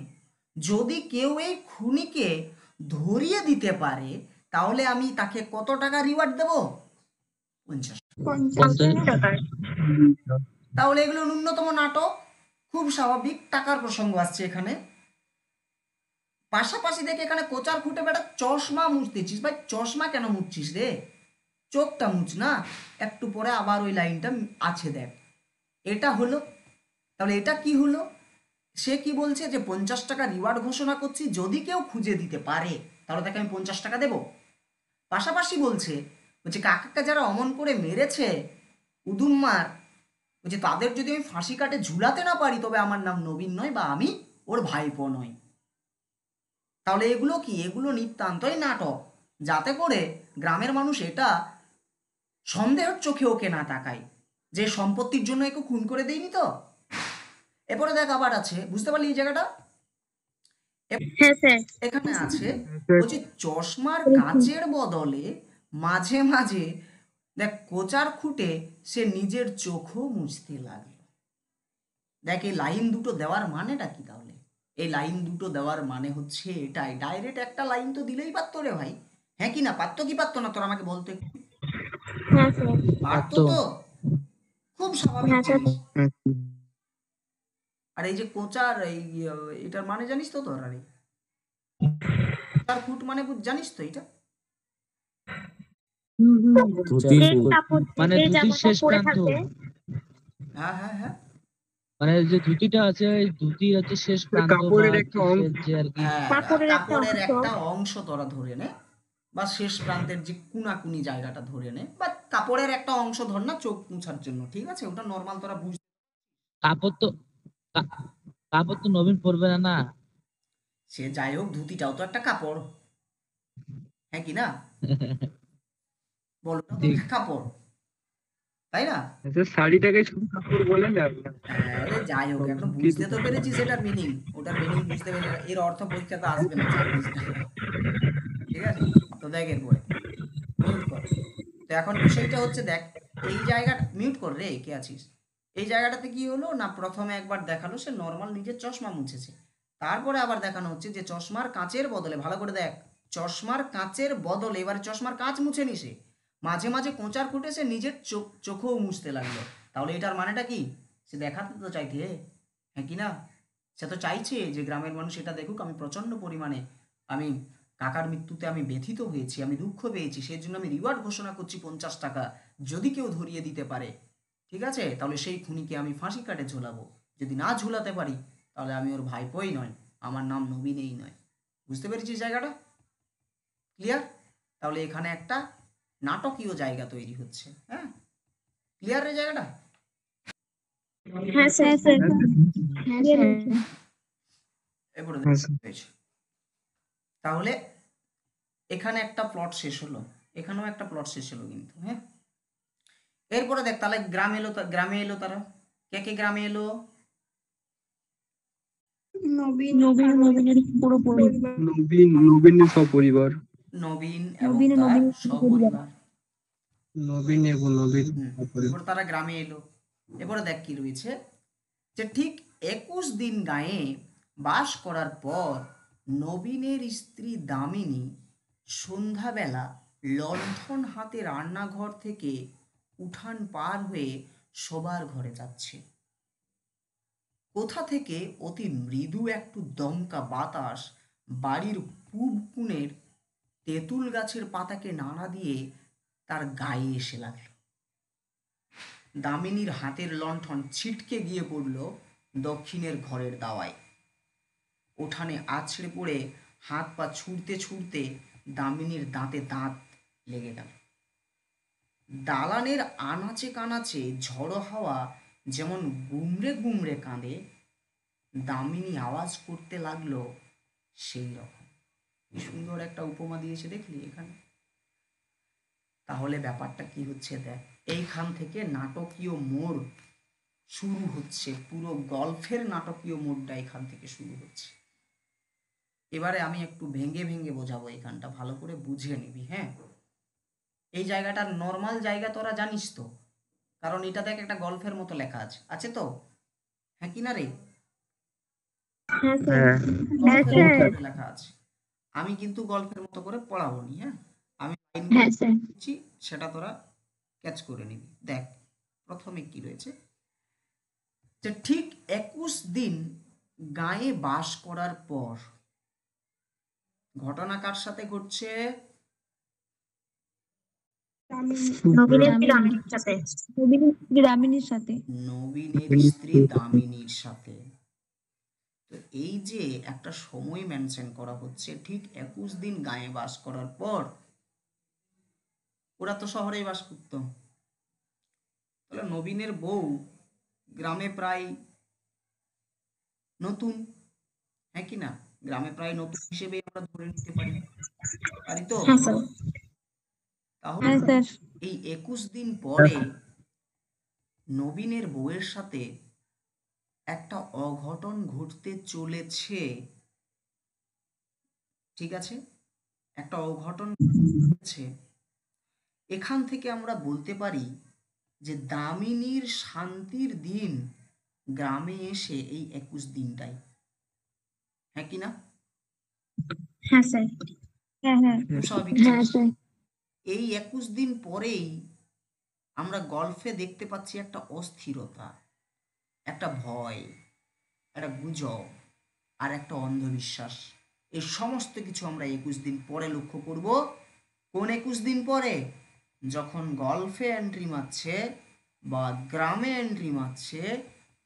যদি কেউ এই খুনিকে ধরিয়ে দিতে পারে তাহলে আমি তাকে কত টাকা রিওয়ার্ড দেব? 50। 50 টাকা। তাহলে এগুলো ন্যূনতম নাটক, খুব স্বাভাবিক, টাকার প্রসঙ্গ আসছে এখানে। পাশাপাশি দেখে এখানে কোচার খুঁটে বেটা চশমা মুছতেছিস, ভাই চশমা কেন মুছছিস রে? চোখটা মুছ না। একটু পরে আবার ওই লাইনটা আছে দেখ, এটা হলো। তাহলে এটা কি হলো, সে কি বলছে যে 50 টাকা রিওয়ার্ড ঘোষণা করছি, যদি কেউ খুঁজে দিতে পারে তাহলে তাকে আমি 50 টাকা দেব। পাশাপাশি বলছে কাকাকে যারা অমন করে মেরেছে উদুম্মার, বলছে তাদের যদি আমি ফাঁসি কাটে ঝুলাতে না পারি তবে আমার নাম নবীন নয় বা আমি ওর ভাইপো নই। তাহলে এগুলো কি, এগুলো নিতান্তই নাটক, যাতে করে গ্রামের মানুষ এটা সন্দেহের চোখে ওকে না তাকায় যে সম্পত্তির জন্য একে খুন করে দেয়নি তো। এরপরে দেখ আবার আছে, বুঝতে পারলি এই জায়গাটা? হ্যাঁ স্যার। এখানে আছে বলছি চশমার কাচের বদলে মাঝে মাঝে দেখ কোচার খুঁটে সে নিজের চোখও মুছতে লাগলো। দেখ এই লাইন দুটো দেওয়ার মানেটা কি তাহলে? এই লাইন দুটো দেওয়ার মানে হচ্ছে এটাই, ডাইরেক্ট একটা লাইন তো দিলেই পারতো রে ভাই। হ্যাঁ কি না, পারতো কি পারতো না, তোর আমাকে বলতো একটু। হ্যাঁ স্যার। পারতো তো তো, খুব স্বাভাবিক হ্যাঁ স্যার। জিনিস। আর এই যে কোচার এই এটার মানে জানিস তো তোর? আরে কোচার খুঁট মানে জানিস তো এটা? যে কাপড়, মানে যে ধুতির জামাটা শেষ পরে প্রান্ত, থাকে। হ্যাঁ হ্যাঁ হ্যাঁ মানে যে ধুতিটা আছে এই ধুতি হচ্ছে শেষ প্রান্ত বা কাপড়ের একটা হচ্ছে অংশ। যে আর কি। হ্যাঁ, কাপড়ের একটা কাপড়ের অংশ। একটা অংশ তোরা ধরে নে, বা শেষ প্রান্তের যে কুনাকুনি জায়গাটা ধরে নে, বা কাপড়ের একটা অংশ ধর না চোখ মুছার জন্য, ঠিক আছে, ওটা নর্মাল, তোরা বুঝ। কাপড় তো কা- কাপড় তো নবীন পরবে না না। সে যাই হোক, ধুতিটাও তো একটা কাপড়, হ্যাঁ কি না, বল ওটাও তো ঠিক। একটা কাপড়। তাই না? শাড়িটাকে ছোট কাপড় বলে না? আরে যাই হোক, এখন বুঝতে তো পেরেছিস এটার মিনিং, ওটার মিনিং বুঝতে পেরে এর অর্থ পরীক্ষাতে আসবে না, চাপিস না। ঠিক আছে, তো দেখ এরপরে মিউট কর। তো এখন বিষয়টা হচ্ছে দেখ, এই জায়গাটা মিউট কর রে, কে আছিস? এই জায়গাটাতে কি হলো না, প্রথমে একবার দেখালো সে নর্মাল নিজের চশমা মুছেছে, তারপরে আবার দেখানো হচ্ছে যে চশমার কাঁচের বদলে, ভালো করে দেখ, চশমার কাঁচের বদলে এবারে চশমার কাঁচ মুছে নি সে, মাঝে মাঝে কোঁচার খুঁটে সে নিজের চোখেও মুছতে লাগলো। তাহলে এটার মানেটা কি? সে দেখাতে তো চাইছে, হ্যাঁ কি না? সে তো চাইছে যে গ্রামের মানুষ এটা দেখুক আমি প্রচন্ড পরিমাণে, আমি কাকার মৃত্যুতে আমি ব্যথিত হয়েছি, আমি দুঃখ পেয়েছি, সেই জন্য আমি রিওয়ার্ড ঘোষণা করছি 50 টাকা, যদি কেউ ধরিয়ে দিতে পারে, ঠিক আছে, তাহলে সেই খুনিকে আমি ফাঁসি কাটে ঝোলাবো, যদি না ঝুলাতে পারি তাহলে আমি ওর ভাইপোই নয়, আমার নাম নবীনই নয়। বুঝতে পেরেছিস জায়গাটা? ক্লিয়ার? তাহলে এখানে একটা নাটকীয় জায়গা তৈরি হচ্ছে। হ্যাঁ, ক্লিয়ার এই জায়গাটা? হ্যাঁ স্যার। হ্যাঁ স্যার। এরপরে হ্যাঁ স্যার। হয়েছে। তাহলে এখানে একটা প্লট শেষ হলো, এখানেও একটা প্লট শেষ হলো কিন্তু। হ্যাঁ, এরপরে দেখ, তাহলে গ্রামে এলো তারা, কে কে গ্রামে এলো? নবীনের পুরো পরিবার। নবীনের সপরিবার। নবীন এবং তার সপরিবার। নবীন এবং নবীন সপরিবার। এবার তারা গ্রামে এলো। এবারে দেখ কি রয়েছে, যে ঠিক 21 দিন গায়ে বাস করার পর নবীনের স্ত্রী দামিনী সন্ধ্যাবেলা লণ্ঠন হাতে রান্নাঘর থেকে উঠান পার হয়ে শোবার ঘরে যাচ্ছে। কোথা থেকে অতি মৃদু একটু দমকা বাতাস বাড়ির পূব কোণের তেঁতুল গাছের পাতাকে নাড়া দিয়ে তার গায়ে এসে লাগলো। দামিনীর হাতের লণ্ঠন ছিটকে গিয়ে পড়ল দক্ষিণের ঘরের দাওয়ায়। উঠানে আছড়ে পড়ে হাত পা ছুঁড়তে ছুঁড়তে দামিনীর দাঁতে দাঁত লেগে গেল। দালানের আনাচে কানাচে ঝড়ো হাওয়া যেমন গুমড়ে গুমড়ে কাঁদে, দামিনী আওয়াজ করতে লাগলো সেই রকম। কি সুন্দর একটা উপমা দিয়েছে দেখলি এখানে। তাহলে ব্যাপারটা কি হচ্ছে দেখ, এইখান থেকে নাটকীয় মোড় শুরু হচ্ছে, পুরো গল্পের নাটকীয় মোড়টা এখান থেকে শুরু হচ্ছে। এবারে আমি একটু ভেঙে ভেঙে বোঝাবো, এখানটা ভালো করে বুঝে নিবি। হ্যাঁ, এই জায়গাটার নর্মাল জায়গা তোরা জানিস তো, কারণ এটা দেখ একটা গল্পের মতো লেখা আছে তো, হ্যাঁ কি না রে? হ্যাঁ স্যার। হ্যাঁ গল্পের মতো করে লেখা আছে, আমি কিন্তু গল্পের মতো করে পড়াবো নি। হ্যাঁ, আমি হ্যাঁ স্যার। দিচ্ছি, সেটা তোরা ক্যাচ করে নিবি। দেখ প্রথমে কি রয়েছে, যে ঠিক 21 দিন গায়ে বাস করার পর, ঘটনা কার সাথে ঘটছে? দামিনীর সাথে। নবীনের স্ত্রী দামিনীর সাথে। তো এই যে একটা সময় মেনশন করা হচ্ছে, ঠিক 21 দিন গায়ে বাস করার পর, ওরা তো শহরেই বাস করতো, তাহলে নবীনের বউ গ্রামে প্রায় নতুন, হ্যাঁ কি না? গ্রামে প্রায় নতুন হিসেবে আমরা ধরে নিতে পারি, পারি তো? হ্যাঁ স্যার। তাহলে হ্যাঁ স্যার। এই 21 দিন পরে নবীনের বউয়ের সাথে একটা অঘটন ঘটতে চলেছে। ঠিক আছে, একটা অঘটন ঘটেছে। এখান থেকে আমরা বলতে পারি যে দামিনীর শান্তির দিন গ্রামে এসে এই 21 দিনটাই, হ্যাঁ কি না? হ্যাঁ স্যার। হ্যাঁ হ্যাঁ। খুব স্বাভাবিক হ্যাঁ জিনিস। স্যার। এই 21 দিন পরেই আমরা গল্পে দেখতে পাচ্ছি একটা অস্থিরতা, একটা ভয়, একটা গুজব আর একটা অন্ধবিশ্বাস। এই সমস্ত কিছু আমরা 21 দিন পরে লক্ষ্য করব। কোন 21 দিন পরে? যখন গল্ফে এন্ট্রি মারছে বা গ্রামে এন্ট্রি মারছে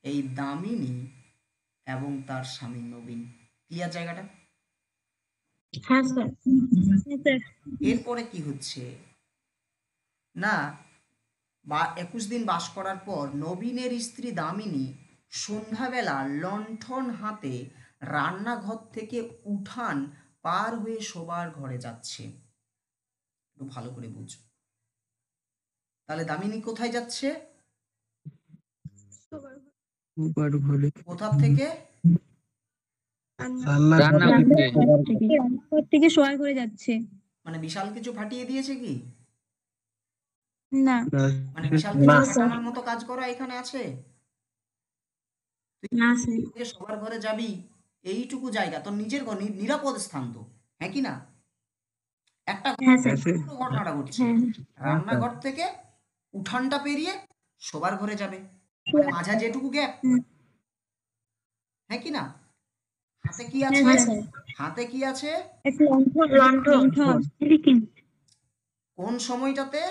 এই দামিনী এবং তার স্বামী নবীন। ক্লিয়ার জায়গাটা? হ্যাঁ স্যার। এরপরে কি হচ্ছে না, বা 21 দিন বাস করার পর নবীনের স্ত্রী দামিনী সন্ধ্যাবেলা লণ্ঠন হাতে রান্নাঘর থেকে উঠান পার হয়ে শোবার ঘরে যাচ্ছে। একটু ভালো করে বুঝ। তাহলে দামিনী কোথায় যাচ্ছে? সুপার ঘরে কোথা থেকে? রান্না রান্না ঘর করতে। রান্নাঘর থেকে শোয়ার ঘরে যাচ্ছে। মানে বিশাল কিছু ফাটিয়ে দিয়েছে কি? না মানে বিশাল কিছু না ফাটানোর মতো কাজ করা এখানে আছে? না স্যার। তুই যে সবার ঘরে যাবি, এইটুকু জায়গা তোর নিজের ঘর, নিরাপদ স্থান তো, হ্যাঁ কি না? একটা হ্যাঁ স্যার। পুরো ঘটনাটা ঘটছে, হ্যাঁ রান্নাঘর থেকে উঠানটা পেরিয়ে শোবার ঘরে যাবে, মানে মাঝে যেটুকু গ্যাপ, হুম। হ্যাঁ কি না? হাতে কি হ্যাঁ আছে? স্যার। হাতে কি আছে? একটা লণ্ঠন। কোন সময়টাতে?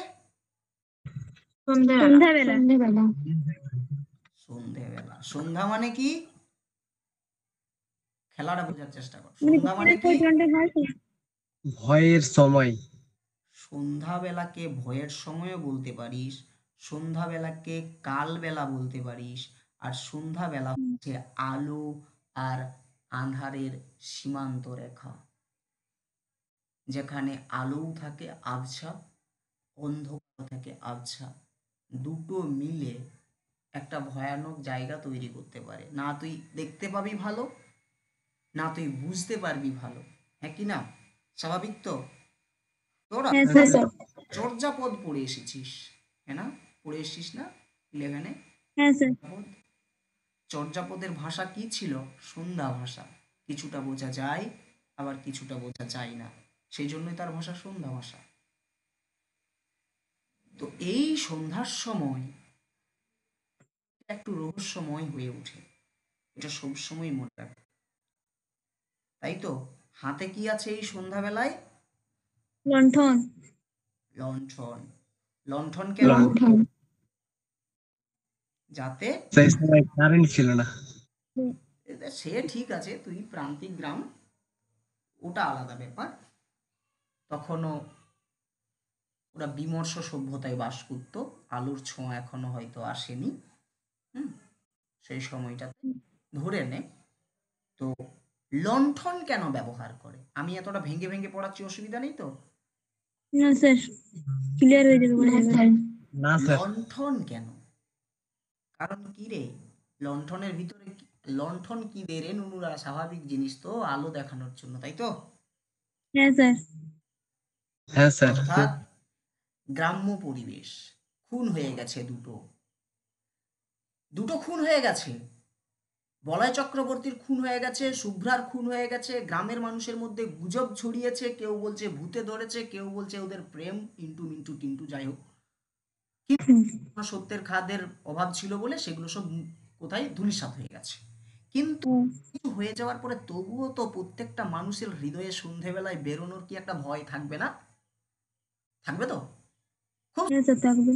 সন্ধ্যাবেলা। সন্ধেবেলা। সন্ধ্যা মানে কি? খেলাটা বোঝার চেষ্টা কর। মানে সন্ধ্যা মানে কি? ভয়ের সময়। সন্ধ্যাবেলাকে ভয়ের সময়ও বলতে পারিস, সন্ধ্যাবেলাকে কালবেলা বলতে পারিস, আর সন্ধ্যাবেলা হচ্ছে আলো আর আঁধারের সীমান্ত রেখা, যেখানে আলোও থাকে আবছা, অন্ধকার থাকে আবছা, দুটো মিলে একটা ভয়ানক জায়গা তৈরি করতে পারে। না তুই দেখতে পাবি ভালো, না তুই বুঝতে পারবি ভালো, হ্যাঁ কি না? স্বাভাবিক তো? তোরা হ্যাঁ স্যার। চর্যাপদ পড়ে এসেছিস, হ্যাঁ না? পড়ে এসেছিস না 11-এ? হ্যাঁ স্যার। চর্যাপদের ভাষা কি ছিল? সন্ধ্যা ভাষা। কিছুটা বোঝা যায়, আবার কিছুটা বোঝা যায় না, সেই জন্যই তার ভাষা সন্ধ্যা ভাষা। তো এই সন্ধ্যার সময় একটু রহস্যময় হয়ে ওঠে, এটা সবসময় মনে রাখবে, তাই তো? হাতে কি আছে এই সন্ধ্যাবেলায়? লণ্ঠন। লণ্ঠন। লণ্ঠন কেন? যাতে সেই সময় কারেন্ট ছিল না। সে ঠিক আছে, তুই প্রান্তিক গ্রাম, ওটা আলাদা ব্যাপার। তখনও ওরা বিমর্ষ সভ্যতায় বাস করত, আলোর ছোঁয়া এখনো হয়তো আসেনি। হুম, সেই সময়টাতে ধরে নে। তো লণ্ঠন কেন ব্যবহার করে? আমি এতটা ভেঙে ভেঙে পড়াচ্ছি, অসুবিধা নেই তো? না স্যার, ক্লিয়ার হয়ে যাবে বলে স্যার। না স্যার। লণ্ঠন কেন? কারণ কি রে? লণ্ঠনের ভিতরে লণ্ঠন কি দে রে নুনুরা? স্বাভাবিক জিনিস তো, আলো দেখানোর জন্য, তাই তো? হ্যাঁ স্যার। হ্যাঁ স্যার। অর্থাৎ গ্রাম্য পরিবেশ, খুন হয়ে গেছে দুটো, দুটো খুন হয়ে গেছে। বলয় চক্রবর্তীর খুন হয়ে গেছে, শুভ্রার খুন হয়ে গেছে, গ্রামের মানুষের মধ্যে গুজব ছড়িয়েছে, কেউ বলছে ভূতে ধরেছে, কেউ বলছে ওদের প্রেম, ইন্টু মিন্টু টিন্টু, যাই হোক, কিন্তু সত্যের খাদের অভাব ছিল বলে সেগুলো সব কোথায় ধূলিসাৎ হয়ে গেছে। কিন্তু কিছু হয়ে যাওয়ার পরে তবুও তো প্রত্যেকটা মানুষের হৃদয়ে সন্ধেবেলায় বেরোনোর কি একটা ভয় থাকবে না? থাকবে তো? খুব, হ্যাঁ স্যার থাকবে।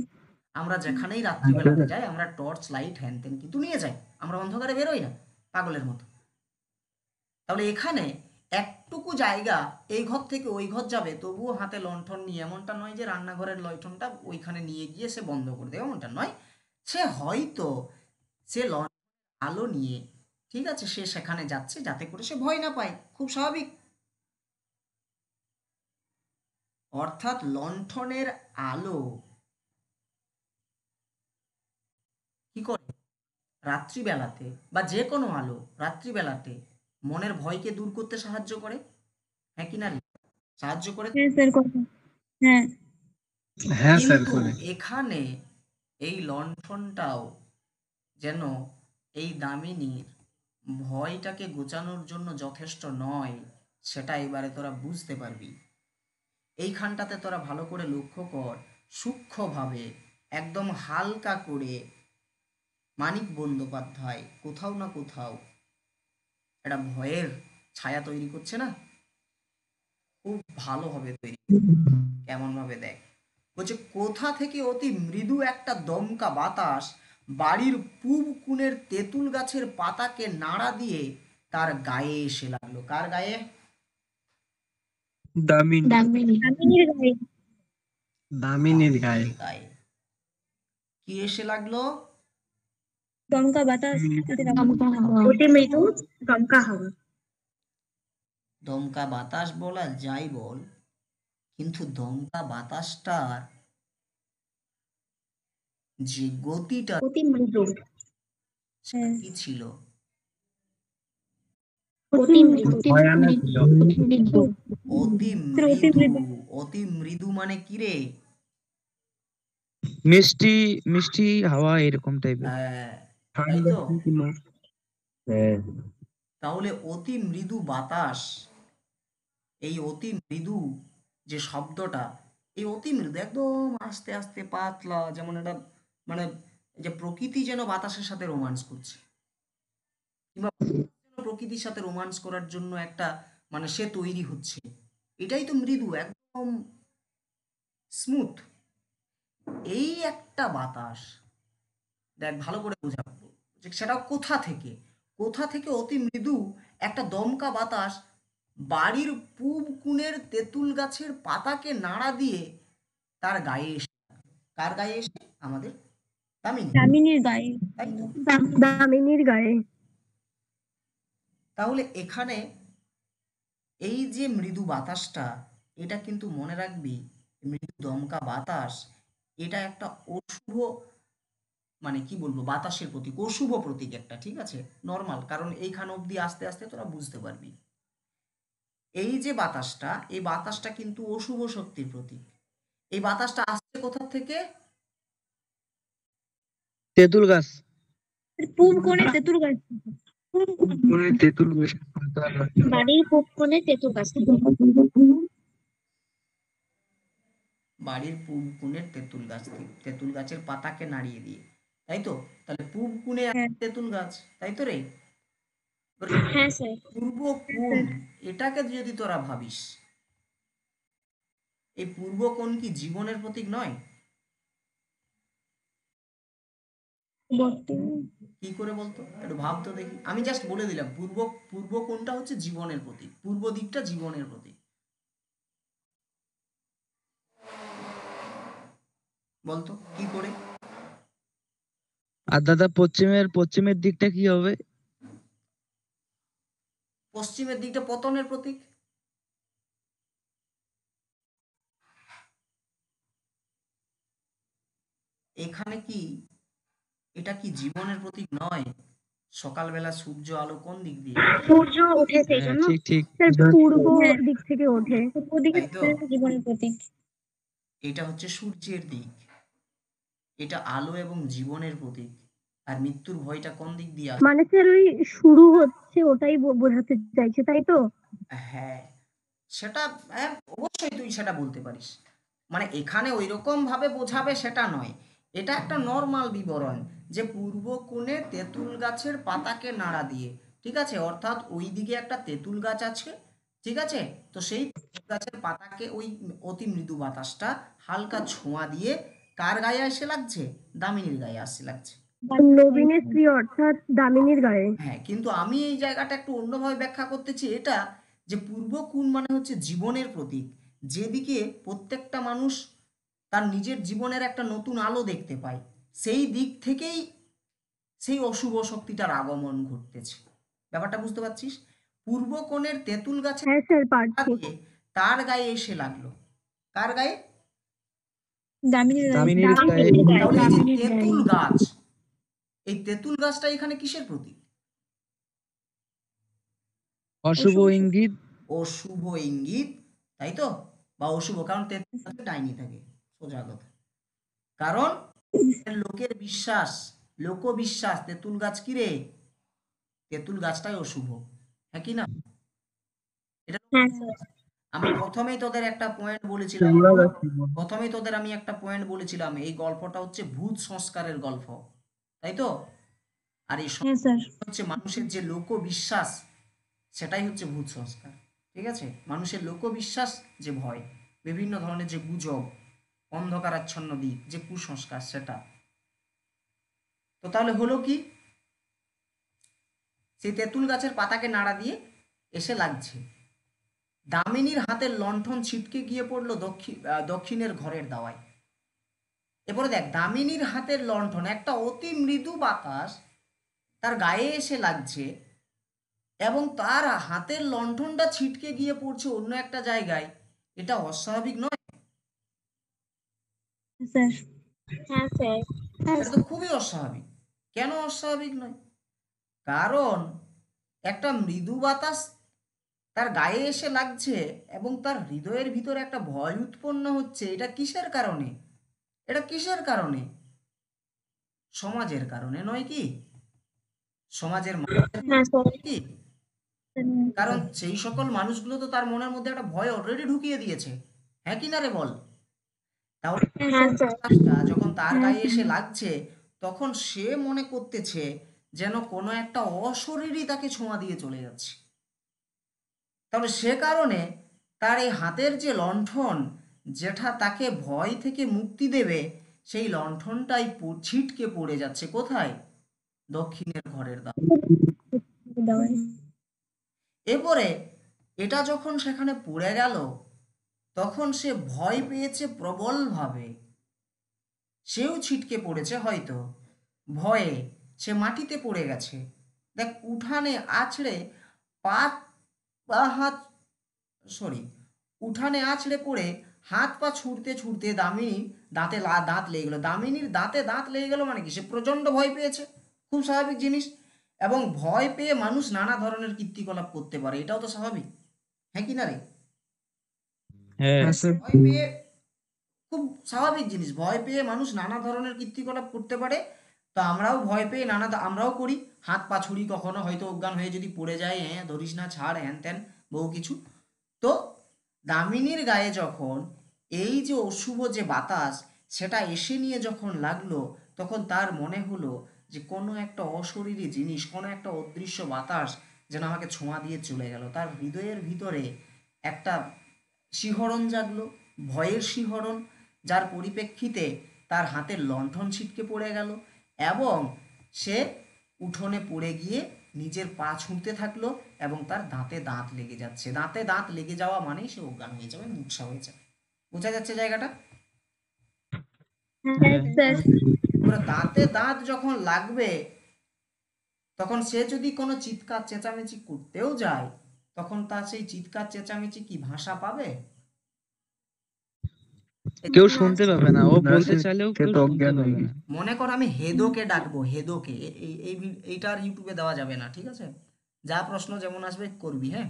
আমরা যেখানেই রাত্রিবেলাতে যাই, আমরা টর্চ লাইট হ্যান ত্যান কিন্তু নিয়ে যাই, আমরা অন্ধকারে বেরোই না পাগলের মতো। তাহলে এখানে একটুকু জায়গা এই ঘর থেকে ওই ঘর যাবে, তবুও হাতে লণ্ঠন নিয়ে, এমনটা নয় যে রান্নাঘরের লণ্ঠনটা ওইখানে নিয়ে গিয়ে সে বন্ধ করে দেবে, এমনটা নয়। সে হয়তো সে আলো নিয়ে, ঠিক আছে, সে সেখানে যাচ্ছে যাতে করে সে ভয় না পায়, খুব স্বাভাবিক। অর্থাৎ লণ্ঠনের আলো কি করে রাত্রিবেলাতে, বা যে কোনো আলো রাত্রিবেলাতে মনের ভয়কে দূর করতে সাহায্য করে, হ্যাঁ কি না রে? সাহায্য করে। হ্যাঁ স্যার কথা। হ্যাঁ। হ্যাঁ স্যার কিন্তু করে। এখানে এই লণ্ঠনটাও যেন এই দামিনীর ভয়টাকে ঘোচানোর জন্য যথেষ্ট নয়, সেটা এবারে তোরা বুঝতে পারবি। এইখানটাতে তোরা ভালো করে লক্ষ্য কর, সূক্ষ্মভাবে, একদম হালকা করে মানিক বন্দ্যোপাধ্যায় কোথাও না কোথাও একটা ভয়ের ছায়া তৈরি করছে না? খুব ভালোভাবে তৈরি। কেমন ভাবে দেখ, বলছে কোথা থেকে অতি মৃদু একটা দমকা বাতাস বাড়ির পূব কোণের তেঁতুল গাছের পাতাকে নাড়া দিয়ে তার গায়ে এসে লাগলো। কার গায়ে? দামিনীর গায়ে। দামিনীর গায়ে। গায়ে কি এসে লাগলো? দমকা বাতাস। অতি মৃদু দমকা হাওয়া। দমকা বাতাস বলা যাই বল, কিন্তু দমকা বাতাসটার যে গতিটা অতি মৃদু। সেটা কি ছিল? অতি মৃদু। ভয়ানক ছিল। অতি অতি মৃদু। মৃদু। অতি মৃদু মানে কি রে? মিষ্টি মিষ্টি হাওয়া এরকম টাইপের। হ্যাঁ, তাই তো। তাহলে অতি মৃদু বাতাস, এই অতি মৃদু যে শব্দটা, এই অতি মৃদু একদম আস্তে আস্তে পাতলা, যেমন এটা মানে এই যে প্রকৃতি যেন বাতাসের সাথে রোমান্স করছে, কিংবা প্রকৃতির সাথে রোমান্স করার জন্য একটা মানে সে তৈরি হচ্ছে, এটাই তো মৃদু, একদম স্মুথ। এই একটা বাতাস, দেখ ভালো করে বোঝাবো যে সেটা কোথা থেকে অতি মৃদু একটা দমকা বাতাস বাড়ির পূব কোণের তেঁতুল গাছের পাতাকে নাড়া দিয়ে তার গায়ে এসে, কার গায়ে এসে? আমাদের দামিনী, দামিনীর গায়ে। তাই তো। দামিনীর গায়ে। তাহলে এখানে এই যে মৃদু বাতাসটা, এটা কিন্তু মনে রাখবি, মৃদু দমকা বাতাস, এটা একটা অশুভ, মানে কি বলবো, বাতাসের প্রতীক, অশুভ প্রতীক একটা, ঠিক আছে? নর্মাল, কারণ এইখান অবধি আস্তে আস্তে তোরা বুঝতে পারবি। এই যে বাতাসটা, এই বাতাসটা কিন্তু অশুভ শক্তির প্রতীক। এই বাতাসটা আসছে কোথা থেকে? তেঁতুল গাছ। পূব কোণে তেঁতুল গাছ। তেঁতুল গাছ। বাড়ির পূব কোণে তেঁতুল গাছ। বাড়ির পূব কোণের তেঁতুল গাছ থেকে, তেঁতুল গাছের পাতাকে নাড়িয়ে দিয়ে, তাই তো। তাহলে পূব কোণে আছে হ্যাঁ। তেঁতুল গাছ, তাই তো রে। এবার হ্যাঁ স্যার। পূর্ব কোণ, এটাকে যদি তোরা ভাবিস, এই পূর্ব কোণ কি জীবনের প্রতীক নয়? বটে। কি করে বলতো, একটু ভাবতো দেখি। আমি জাস্ট বলে দিলাম, পূর্ব কোণটা হচ্ছে জীবনের প্রতীক, পূর্ব দিকটা জীবনের প্রতীক। বলতো কি করে? আর দাদা পশ্চিমের দিকটা কি হবে? পশ্চিমের দিকটা পতনের প্রতীক। এখানে কি, এটা কি জীবনের প্রতীক নয়? সকালবেলা সূর্য আলো কোন দিক দিয়ে? সূর্য ওঠে সেই হ্যাঁ, জন্য ঠিক ঠিক। স্যার পূর্ব দিক থেকে ওঠে। পূর্ব দিকে তাই তো। জীবনের প্রতীক। এটা হচ্ছে সূর্যের দিক, এটা আলো এবং জীবনের প্রতীক। আর মৃত্যুর ভয়টা কোন দিক দিয়ে আসে? মানে স্যার ওই শুরু হচ্ছে ওটাই বোঝাতে চাইছে, তাই তো? হ্যাঁ, সেটা, হ্যাঁ অবশ্যই তুই সেটা বলতে পারিস। মানে এখানে ওই রকম ভাবে বোঝাবে সেটা নয়, এটা একটা নর্মাল বিবরণ, যে পূর্ব কোণে তেঁতুল গাছের পাতাকে নাড়া দিয়ে, ঠিক আছে, অর্থাৎ ওই দিকে একটা তেঁতুল গাছ আছে, ঠিক আছে। তো সেই তেঁতুল গাছের পাতাকে ওই অতি মৃদু বাতাসটা হালকা ছোঁয়া দিয়ে কার গায়ে এসে লাগছে? দামিনীর গায়ে আসছে লাগছে। নবীনের স্ত্রী অর্থাৎ দামিনীর গায়ে। হ্যাঁ, কিন্তু আমি এই জায়গাটা একটু অন্যভাবে ব্যাখ্যা করতেছি, এটা যে পূর্ব কোণ মানে হচ্ছে জীবনের প্রতীক, যেদিকে প্রত্যেকটা মানুষ তার নিজের জীবনের একটা নতুন আলো দেখতে পায়, সেই দিক থেকেই সেই অশুভ শক্তিটার আগমন ঘটতেছে। ব্যাপারটা বুঝতে পারছিস? পূর্ব কোণের তেঁতুল গাছের হ্যাঁ স্যার পাতা পারছি। দিয়ে তার গায়ে এসে লাগলো, কার গায়ে? দামিনীর গায়ে। দামিনীর গায়ে। তাহলে এই যে তেঁতুল গাছ, এই তেঁতুল গাছটা এখানে কিসের প্রতীক? অশুভ ইঙ্গিত। অশুভ ইঙ্গিত, তাই তো, বা অশুভ, কারণ তেঁতুল গাছে ডাইনি থাকে, সোজা কথা। কারণ লোকের বিশ্বাস, লোকবিশ্বাস, তেঁতুল গাছ কি রে, তেঁতুল গাছটাই অশুভ, হ্যাঁ কি না? এটা হ্যাঁ স্যার। আমি প্রথমেই তোদের একটা পয়েন্ট বলেছিলাম, প্রথমেই তোদের আমি একটা পয়েন্ট বলেছিলাম, এই গল্পটা হচ্ছে ভূত সংস্কারের গল্প, তাই তো। আর এই হ্যাঁ স্যার। হচ্ছে মানুষের যে লোকবিশ্বাস, সেটাই হচ্ছে ভূত সংস্কার, ঠিক আছে। মানুষের লোকবিশ্বাস, যে ভয়, বিভিন্ন ধরনের যে গুজব, অন্ধকারাচ্ছন্ন দিক, যে কুসংস্কার, সেটা। তো তাহলে হলো কি, সেই তেঁতুল গাছের পাতাকে নাড়া দিয়ে এসে লাগছে, দামিনীর হাতের লণ্ঠন ছিটকে গিয়ে পড়লো দক্ষিণের ঘরের দাওয়ায়। এরপরে দেখ, দামিনীর হাতের লণ্ঠন, একটা অতি মৃদু বাতাস তার গায়ে এসে লাগছে, এবং তার হাতের লণ্ঠনটা ছিটকে গিয়ে পড়ছে অন্য একটা জায়গায়, এটা অস্বাভাবিক নয়? স্যার। হ্যাঁ স্যার। এটা তো খুবই অস্বাভাবিক। কেন অস্বাভাবিক নয়? কারণ একটা মৃদু বাতাস তার গায়ে এসে লাগছে এবং তার হৃদয়ের ভিতরে একটা ভয় উৎপন্ন হচ্ছে। এটা কিসের কারণে? এটা কিসের কারণে? সমাজের কারণে নয় কি? সমাজের মানুষের হ্যাঁ স্যার। কারণে কি? কারণ সেই সকল মানুষগুলো তো তার মনের মধ্যে একটা ভয় অলরেডি ঢুকিয়ে দিয়েছে। হ্যাঁ কি না রে বল? তাহলে হ্যাঁ স্যার। বাতাসটা যখন তার গায়ে এসে লাগছে তখন সে মনে করতেছে যেন কোনো একটা অশরীরই তাকে ছোঁয়া দিয়ে চলে যাচ্ছে। তাহলে সে কারণে তার এই হাতের যে লণ্ঠন, যেটা তাকে ভয় থেকে মুক্তি দেবে, সেই লণ্ঠনটাই ছিটকে পড়ে যাচ্ছে কোথায়? দক্ষিণের ঘরের দেওয়াল। এরপরে এটা যখন সেখানে পড়ে গেল তখন সে ভয় পেয়েছে প্রবলভাবে। সেও ছিটকে পড়েছে হয়তো ভয়ে, সে মাটিতে পড়ে গেছে। দেখ উঠানে আছড়ে পা বা হাত সরি উঠানে আছড়ে পড়ে হাত পা ছুটতে ছুটতে দামিনী দাঁত লেগে গেলো। দামিনীর দাঁতে দাঁত লেগে গেল মানে কি? সে প্রচণ্ড ভয় পেয়েছে, খুব স্বাভাবিক জিনিস। এবং ভয় পেয়ে মানুষ নানা ধরনের কীর্তিকলাপ করতে পারে, এটাও তো স্বাভাবিক। হ্যাঁ কি না রে? হ্যাঁ হ্যাঁ স্যার। ভয় পেয়ে খুব স্বাভাবিক জিনিস, ভয় পেয়ে মানুষ নানা ধরনের কীর্তিকলাপ করতে পারে। তো আমরাও ভয় পেয়ে আমরাও করি। হাত পা ছুড়ি, কখনো হয়তো অজ্ঞান হয়ে যদি পড়ে যায়, হ্যাঁ ধরিস না, ছাড়, হ্যান ত্যান বহু কিছু। তো দামিনীর গায়ে যখন এই যে অশুভ যে বাতাস সেটা এসে নিয়ে যখন লাগলো তখন তার মনে হলো যে কোনো একটা অশরীরী জিনিস, কোনো একটা অদৃশ্য বাতাস যেন আমাকে ছোঁয়া দিয়ে চলে গেল। তার হৃদয়ের ভিতরে একটা শিহরণ জাগলো, ভয়ের শিহরণ, যার পরিপ্রেক্ষিতে তার হাতের লণ্ঠন ছিটকে পড়ে গেল এবং সে উঠোনে পড়ে গিয়ে নিজের পা ছুঁড়তে থাকলো এবং তার দাঁতে দাঁত লেগে যাচ্ছে। দাঁতে দাঁত লেগে যাওয়া মানেই সে অজ্ঞান হয়ে যাবে, মূর্ছা হয়ে যাবে। বোঝা যাচ্ছে জায়গাটা? হ্যাঁ স্যার। এবার দাঁতে দাঁত যখন লাগবে তখন সে যদি কোনো চিৎকার চেঁচামেচি করতেও যায় তখন তার সেই চিৎকার চেঁচামেচি কি ভাষা পাবে? কেউ শুনতে পাবে না, ও না বলতে স্যার, চাইলেও সে কেউ তো শুনতে অজ্ঞান হয়ে পাবে না। গেছে। মনে কর আমি হেদোকে ডাকবো, হেদোকে, এইটার ইউটিউবে দেওয়া যাবে না, ঠিক আছে? যা প্রশ্ন যেমন আসবে করবি, হ্যাঁ?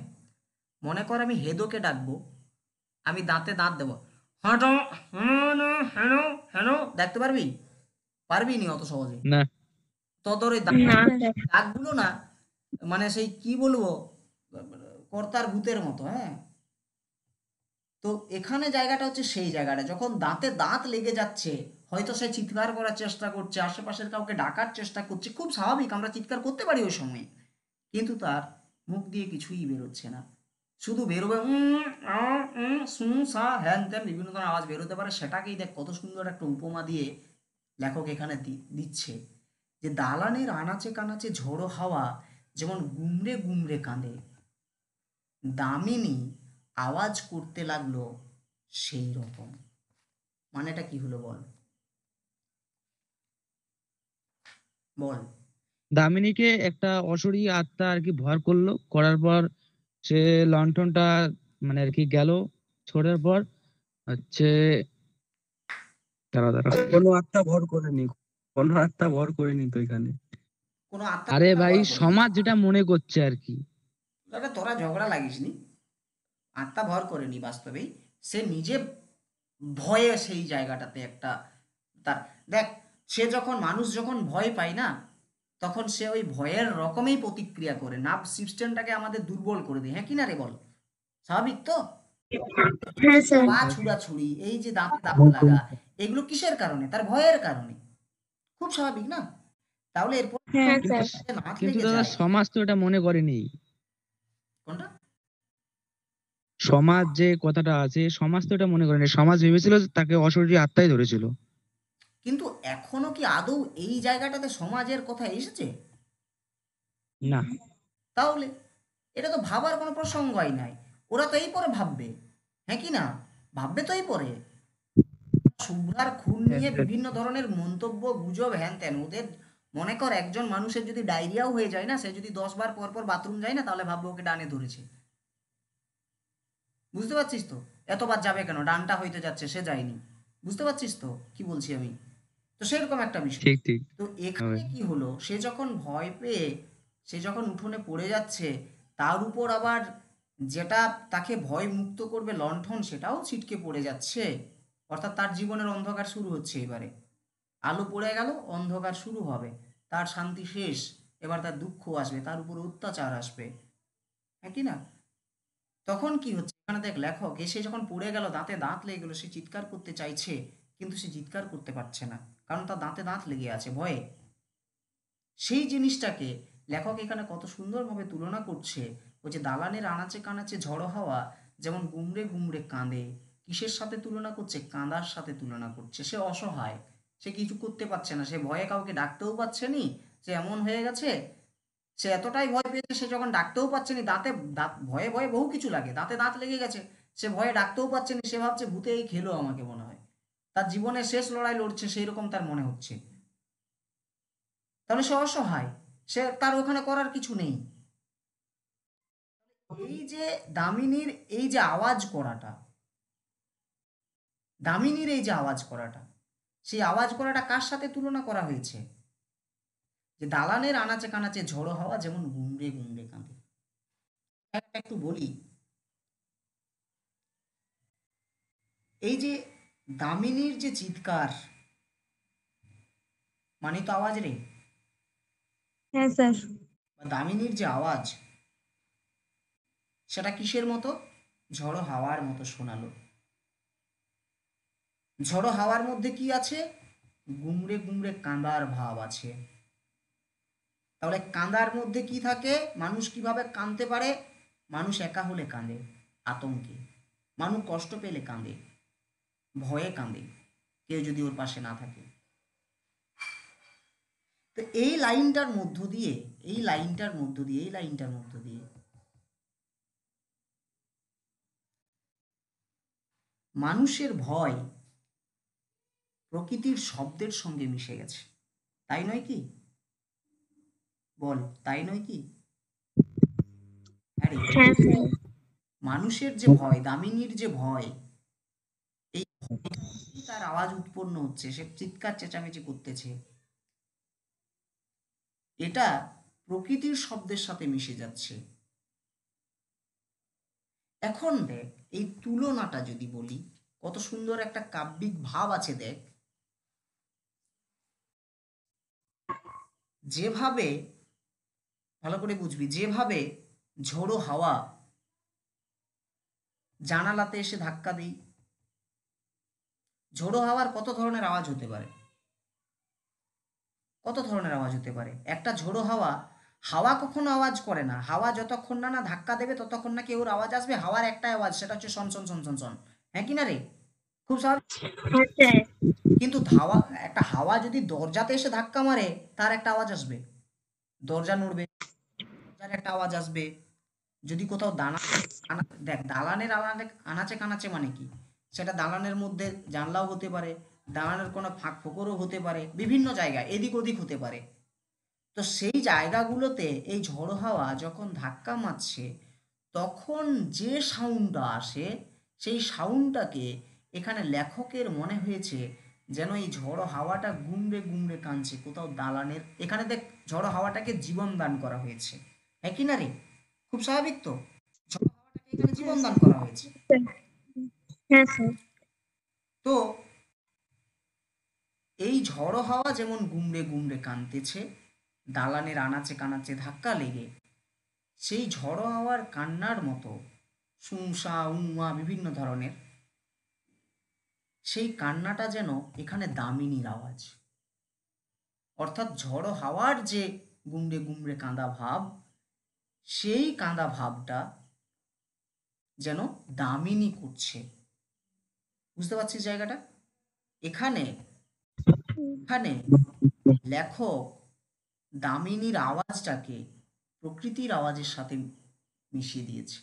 মনে কর আমি হেদোকে ডাকবো, আমি দাঁতে দাঁত দেবো, হাঁটো, হ্যানো, হ্যানো, হ্যানো, দেখতে পারবি? পারবি নি অত সহজে। না। তো তোর ওই না স্যার। দাগগুলো না, মানে সেই কি বলবো, কর্তার ভূতের মতো, হ্যাঁ। তো এখানে জায়গাটা হচ্ছে সেই জায়গাটা যখন দাঁতে দাঁত লেগে যাচ্ছে, হয়তো সে চিৎকার করার চেষ্টা করছে, আশেপাশের কাউকে ডাকার চেষ্টা করছে, খুব স্বাভাবিক, আমরা চিৎকার করতে পারি ওই সময়, কিন্তু তার মুখ দিয়ে কিছুই বেরোচ্ছে না। শুধু বেরোবে সু সা হ্যান ত্যান বিভিন্ন ধরনের আওয়াজ বেরোতে পারে। সেটাকেই দেখ কত সুন্দর একটা উপমা দিয়ে লেখক এখানে দিচ্ছে যে দালানের আনাচে কানাচে ঝোড়ো হাওয়া যেমন গুমড়ে গুমড়ে কাঁদে, দামিনী আওয়াজ করতে লাগলো সেই রকম। মানেটা কি হলো বল? বল। দামিনীকে একটা অশরীরী আত্মা আর কি ভর করলো, করার পর সে লণ্ঠনটা মানে আর কি গেল, ছোড়ার পর হচ্ছে দাঁড়া দাঁড়া কোনো আত্মা ভর করেনি, কোনো আত্মা ভর করেনি তো এখানে। কোনো আত্মা আরে ভাই ভর করেনি। সমাজ যেটা মনে করছে আর কি। দাদা তোরা ঝগড়া লাগিসনি, আত্মা ভর করেনি, বাস্তবেই সে নিজে ভয়ে সেই জায়গাটাতে একটা তার, দেখ, সে যখন মানুষ যখন ভয় পায় না তখন সে ওই ভয়ের রকমেই প্রতিক্রিয়া করে, নার্ভ সিস্টেমটাকে আমাদের দুর্বল করে দেয়। হ্যাঁ কি না রে বল? স্বাভাবিক তো? হ্যাঁ স্যার। পা ছুড়াছুড়ি, এই যে দাঁতে দাঁত লাগা, এগুলো কিসের কারণে? তার ভয়ের কারণে। খুব স্বাভাবিক না? তাহলে এরপর হ্যাঁ কিন্তু স্যার। দাঁত কিন্তু লেগে দাদা যায়। সমাজ তো এটা মনে করেনি। কোনটা? সমাজ যে কথাটা আছে, সমাজ তো এটা মনে করেনি। সমাজ ভেবেছিল যে তাকে অশরীরী আত্মাই ধরেছিল। কিন্তু এখনো কি আদৌ এই জায়গাটাতে সমাজের কথা এসেছে? না। তাহলে এটা তো ভাবার কোনো প্রসঙ্গই নাই। ওরা তো এই পরে ভাববে, হ্যাঁ কি না? ভাববে তো এই পরে। শুভ্রার খুন হ্যাঁ নিয়ে স্যার। বিভিন্ন ধরনের মন্তব্য, গুজব, হ্যান ত্যান, ওদের মনে কর একজন মানুষের যদি ডায়রিয়াও হয়ে যায় না, সে যদি 10 বার পর পর বাথরুম যায় না, তাহলে ভাববে ওকে ডানে ধরেছে। বুঝতে পারছিস তো? এতবার যাবে কেন? ডানটা হইতে যাচ্ছে, সে যায়নি। বুঝতে পারছিস তো কি বলছি আমি? তো সেরকম একটা বিষয়। ঠিক ঠিক তো হবে। এখানে কি হলো, সে যখন ভয় পেয়ে সে যখন উঠোনে পড়ে যাচ্ছে, তার উপর আবার যেটা তাকে ভয় মুক্ত করবে লণ্ঠন, সেটাও ছিটকে পড়ে যাচ্ছে। অর্থাৎ তার জীবনের অন্ধকার শুরু হচ্ছে এবারে। আলো পড়ে গেল, অন্ধকার শুরু হবে, তার শান্তি শেষ। এবার তার দুঃখ আসবে, তার উপর অত্যাচার আসবে, হ্যাঁ কি না? তখন কি হচ্ছে এখানে দেখ, লেখক এসে যখন পড়ে গেল, দাঁতে দাঁত লেগে গেল, সে চিৎকার করতে চাইছে কিন্তু সে চিৎকার করতে পারছে না, কারণ তার দাঁতে দাঁত লেগে আছে ভয়ে। সেই জিনিসটাকে লেখক এখানে কত সুন্দরভাবে তুলনা করছে। ওই যে দালানের আনাচে কানাচে ঝড়ো হাওয়া যেমন গুমড়ে গুমড়ে কাঁদে, কিসের সাথে তুলনা করছে? কাঁদার সাথে তুলনা করছে। সে অসহায়, সে কিছু করতে পারছে না, সে ভয়ে কাউকে ডাকতেও পারছে নি, সে এমন হয়ে গেছে। সে এতটাই ভয় পেয়েছে, সে যখন ডাকতেও পারছে নি, দাঁতে দাঁত, ভয়ে ভয়ে বহু কিছু লাগে, দাঁতে দাঁত লেগে গেছে, সে ভয়ে ডাকতেও পারছে না, সে ভাবছে ভূতে এই খেলো আমাকে মনে হয়, তার জীবনের শেষ লড়াই লড়ছে সেই রকম তার মনে হচ্ছে। তাহলে সে অসহায়, সে তার ওখানে করার কিছু নেই। এই যে দামিনীর এই যে আওয়াজ করাটা, দামিনীর এই যে আওয়াজ করাটা, সেই আওয়াজ করাটা কার সাথে তুলনা করা হয়েছে? যে দালানের আনাচে কানাচে ঝড়ো হাওয়া যেমন গুমড়ে গুমড়ে কাঁদে। একটু বলি, এই যে দামিনীর যে চিৎকার, মানে তো আওয়াজ রে, হ্যাঁ স্যার। বা দামিনীর যে আওয়াজ, সেটা কিসের মতো? ঝড়ো হাওয়ার মতো শোনালো। ঝড়ো হাওয়ার মধ্যে কি আছে? গুমড়ে গুমড়ে কাঁদার ভাব আছে। তাহলে কাঁদার মধ্যে কি থাকে? মানুষ কিভাবে কাঁদতে পারে? মানুষ একা হলে কাঁদে, আতঙ্কে। মানুষ কষ্ট পেলে কাঁদে, ভয়ে কাঁদে, কেউ যদি ওর পাশে না থাকে। তো এই লাইনটার মধ্য দিয়ে, এই লাইনটার মধ্য দিয়ে, এই লাইনটার মধ্য দিয়ে মানুষের ভয় প্রকৃতির শব্দের সঙ্গে মিশে গেছে, তাই নয় কি? বল, তাই নয় কি? আরে হ্যাঁ স্যার। মানুষের যে ভয়, দামিনীর যে ভয়, এই ভয়টা থেকেই তার আওয়াজ উৎপন্ন হচ্ছে, সে চিৎকার চেঁচামেচি করতেছে। এটা প্রকৃতির শব্দের সাথে মিশে যাচ্ছে। এখন দেখ, এই তুলনাটা যদি বলি, কত সুন্দর একটা কাব্যিক ভাব আছে দেখ। যেভাবে, ভালো করে বুঝবি, যেভাবে ঝোড়ো হাওয়া জানালাতে এসে ধাক্কা দেই, ঝোড়ো হাওয়ার কত ধরনের আওয়াজ হতে পারে? কত ধরনের আওয়াজ হতে পারে? একটা ঝোড়ো হাওয়া, হাওয়া কখনো আওয়াজ করে না। হাওয়া যতক্ষণ না না ধাক্কা দেবে ততক্ষণ না কি ওর আওয়াজ আসবে? হাওয়ার একটাই আওয়াজ, সেটা হচ্ছে সন সন সন সন সন, হ্যাঁ কি না রে? খুব স্বাভাবিক। হ্যাঁ স্যার। কিন্তু একটা হাওয়া যদি দরজাতে এসে ধাক্কা মারে, তার একটা আওয়াজ আসবে, দরজা নড়বে, দরজার একটা আওয়াজ আসবে। যদি কোথাও দেখ, দালানের আনাচে কানাচে মানে কি? সেটা দালানের মধ্যে জানলাও হতে পারে, দালানের কোনো ফাঁক ফোকরও হতে পারে, বিভিন্ন জায়গায় এদিক ওদিক হতে পারে। তো সেই জায়গাগুলোতে এই ঝড়ো হাওয়া যখন ধাক্কা মারছে, তখন যে সাউন্ডটা আসে, সেই সাউন্ডটাকে এখানে লেখকের মনে হয়েছে যেন এই ঝড়ো হাওয়াটা গুমড়ে গুমড়ে কাঁদছে কোথাও দালানের। এখানে দেখ, ঝড়ো হাওয়াটাকে জীবন দান করা হয়েছে, হ্যাঁ কি না রে? খুব স্বাভাবিক তো, ঝড়ো হাওয়াটাকে এখানে হ্যাঁ জীবন দান স্যার। করা হয়েছে। হ্যাঁ স্যার। তো এই ঝড়ো হাওয়া যেমন গুমড়ে গুমড়ে কাঁদতেছে দালানের আনাচে কানাচে ধাক্কা লেগে, সেই ঝড়ো হাওয়ার কান্নার মতো সুমসা উমা বিভিন্ন ধরনের, সেই কান্নাটা যেন এখানে দামিনীর আওয়াজ। অর্থাৎ ঝড়ো হাওয়ার যে গুমড়ে গুমড়ে কাঁদা ভাব, সেই কাঁদা ভাবটা যেন দামিনী করছে। বুঝতে পারছিস জায়গাটা? এখানে এখানে লেখক দামিনীর আওয়াজটাকে প্রকৃতির আওয়াজের সাথে মিশিয়ে দিয়েছে।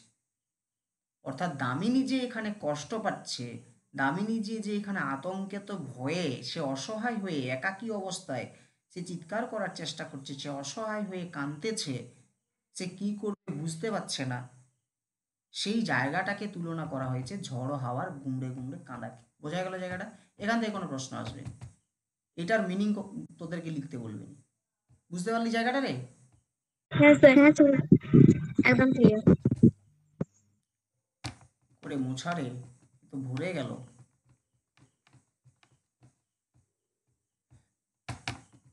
অর্থাৎ দামিনী যে এখানে কষ্ট পাচ্ছে, দামিনী যে এখানে আতঙ্কিত ভয়ে, সে অসহায় হয়ে একাকী অবস্থায় সে চিৎকার করার চেষ্টা করছে, সে অসহায় হয়ে কাঁদতেছে, সে কি করবে বুঝতে পারছে না, সেই জায়গাটাকে তুলনা করা হয়েছে ঝড়ো হাওয়ার গুমড়ে গুমড়ে কাঁদাকে। বোঝা গেল জায়গাটা? এখান থেকে কোনো প্রশ্ন আসবে? এটার মিনিং তোদেরকে লিখতে বলবেন। বুঝতে পারলি জায়গাটা রে? হ্যাঁ স্যার একদম ক্লিয়ার। করে মোছা রে, তো ভরে গেল।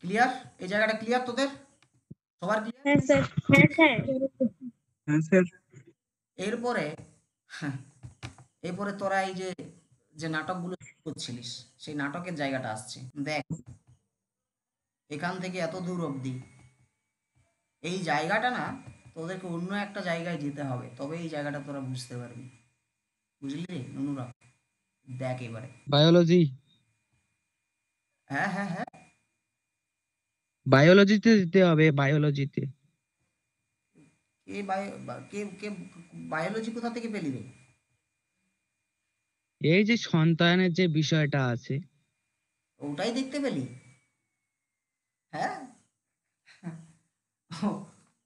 ক্লিয়ার? এই জায়গাটা ক্লিয়ার তোদের সবার? ক্লিয়ার? হ্যাঁ স্যার। হ্যাঁ স্যার। হ্যাঁ স্যার। এরপরে এরপরে তোরা এই যে যে নাটকগুলো করছিলিস সেই নাটকের জায়গাটা আসছে। দেখ এখান থেকে এত দূর অবধি এই জায়গাটা না, তোদেরকে অন্য একটা জায়গায় যেতে হবে, তবে এই জায়গাটা তোরা বুঝতে পারবি। বুঝলি রে নুনুরা? দেখ এবারে। বায়োলজি, হ্যাঁ হ্যাঁ হ্যাঁ, বায়োলজিতে দিতে হবে, বায়োলজিতে। কে কে কে বায়োলজি কোথা থেকে পেলি রে? এই যে সন্তানের যে বিষয়টা আছে, ওটাই দেখতে পেলি? হ্যাঁ ও,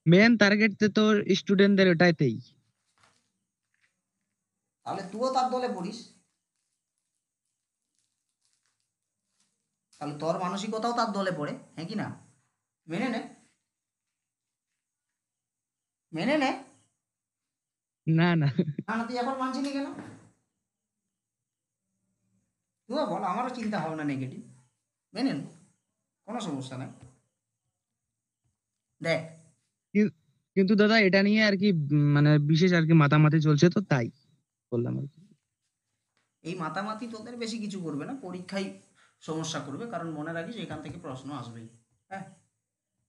মেন টার্গেট তো তোর স্টুডেন্টদের ওটাইতেই। তাহলে তুইও তার দলে পড়িস, তাহলে তোর মানসিকতাও তার দলে পড়ে, হ্যাঁ কি না? মেনে নে, মেনে নে। না না, না না, তুই এখন মানছিলি কেন? তুইও বল, আমারও চিন্তা ভাবনা নেগেটিভ, মেনে নে, কোনো সমস্যা নাই। দেখ কি- কিন্তু দাদা এটা নিয়ে আর কি মানে বিশেষ আর কি মাতামাতি চলছে, তো তাই বললাম আর কি। এই মাতামাতি তোদের বেশি কিছু করবে না, পরীক্ষায় সমস্যা করবে, কারণ মনে রাখিস এখান থেকে প্রশ্ন আসবেই। হ্যাঁ,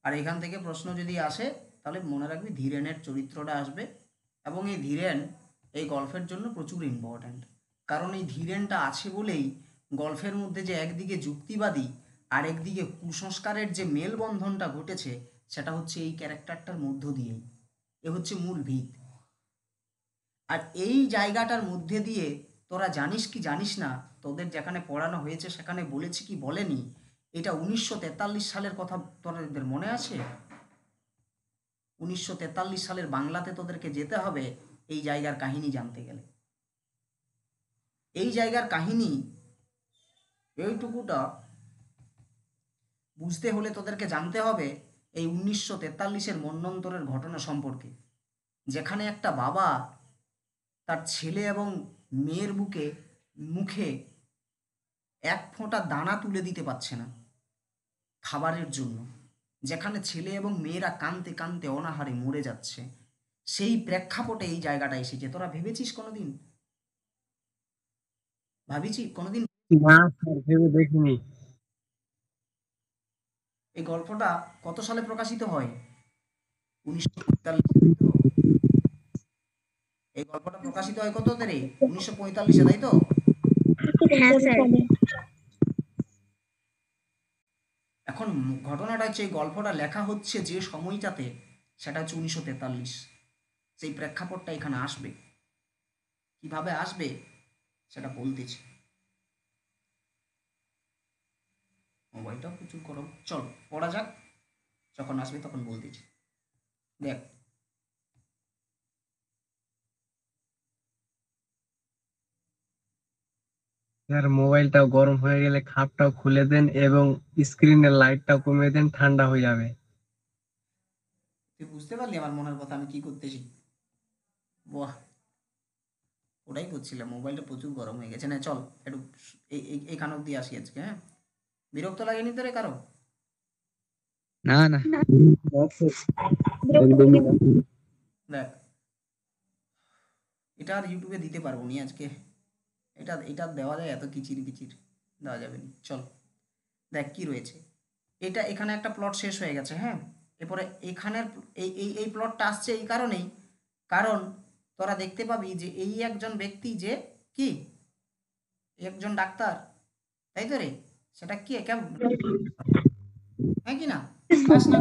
আর এখান থেকে প্রশ্ন যদি আসে তাহলে মনে রাখবি ধীরেনের চরিত্রটা আসবে, এবং এই ধীরেন এই গল্পের জন্য প্রচুর ইম্পর্ট্যান্ট। কারণ এই ধীরেনটা আছে বলেই গল্পের মধ্যে যে একদিকে যুক্তিবাদী আর একদিকে কুসংস্কারের যে মেলবন্ধনটা ঘটেছে, সেটা হচ্ছে এই ক্যারেক্টারটার মধ্য দিয়েই। এ হচ্ছে মূল ভিত। আর এই জায়গাটার মধ্যে দিয়ে তোরা জানিস কি জানিস না, তোদের যেখানে পড়ানো হয়েছে সেখানে বলেছি কি বলেনি, এটা 1943 সালের কথা তোদের মনে আছে? 1943 সালের বাংলাতে তোদেরকে যেতে হবে এই জায়গার কাহিনী জানতে গেলে। এই জায়গার কাহিনী এইটুকুটা বুঝতে হলে তোদেরকে জানতে হবে এই 1943-এর মন্বন্তরের ঘটনা সম্পর্কে, যেখানে একটা বাবা তার ছেলে এবং মেয়ের মুখে এক ফোঁটা দানা তুলে দিতে পারছে না খাবারের জন্য, যেখানে ছেলে এবং মেয়েরা কাঁদতে কাঁদতে অনাহারে মরে যাচ্ছে। সেই প্রেক্ষাপটে এই জায়গাটা এসেছে। তোরা ভেবেছিস কোনোদিন? ভাবিছি কোনোদিন? না স্যার, ভেবে দেখিনি। এই গল্পটা কত সালে প্রকাশিত হয়? 1945। এই গল্পটা প্রকাশিত হয় কত রে? 1945-এ, তাই তো? হ্যাঁ স্যার। এখন ঘটনাটা হচ্ছে এই গল্পটা লেখা হচ্ছে যে সময়টাতে, সেটা হচ্ছে 1943। সেই প্রেক্ষাপটটা এখানে আসবে, কিভাবে আসবে সেটা বলতেছি। মোবাইলটা প্রচুর গরম, চল পড়া যাক, যখন আসবে তখন বলতেছি। দেখ স্যার, মোবাইলটাও গরম হয়ে গেলে খাপটাও খুলে দেন এবং স্ক্রিনের লাইটটাও কমিয়ে দেন, ঠান্ডা হয়ে যাবে। তুই বুঝতে পারলি আমার মনের কথা আমি কি করতেছি? বাহ, ওটাই করছিলাম, মোবাইলটা প্রচুর গরম হয়ে গেছে। না চল একটু এইখান অব্দি আসি আজকে, হ্যাঁ? বিরক্ত লাগেনি তো রে কারো? না না, একদম। দেখ এটা আর ইউটিউবে দিতে পারবো নি আজকে, এটা দেওয়া যায়? এত কিচির কিচির দেওয়া যাবে না। চল দেখ কি রয়েছে। এটা এখানে একটা প্লট শেষ হয়ে গেছে, হ্যাঁ? এরপরে এখানের এই প্লটটা আসছে এই কারণেই, কারণ তোরা দেখতে পাবি যে এই একজন ব্যক্তি যে কি একজন ডাক্তার, তাই তো রে? সেটা কি কেমন, হ্যাঁ কি না? পাস না,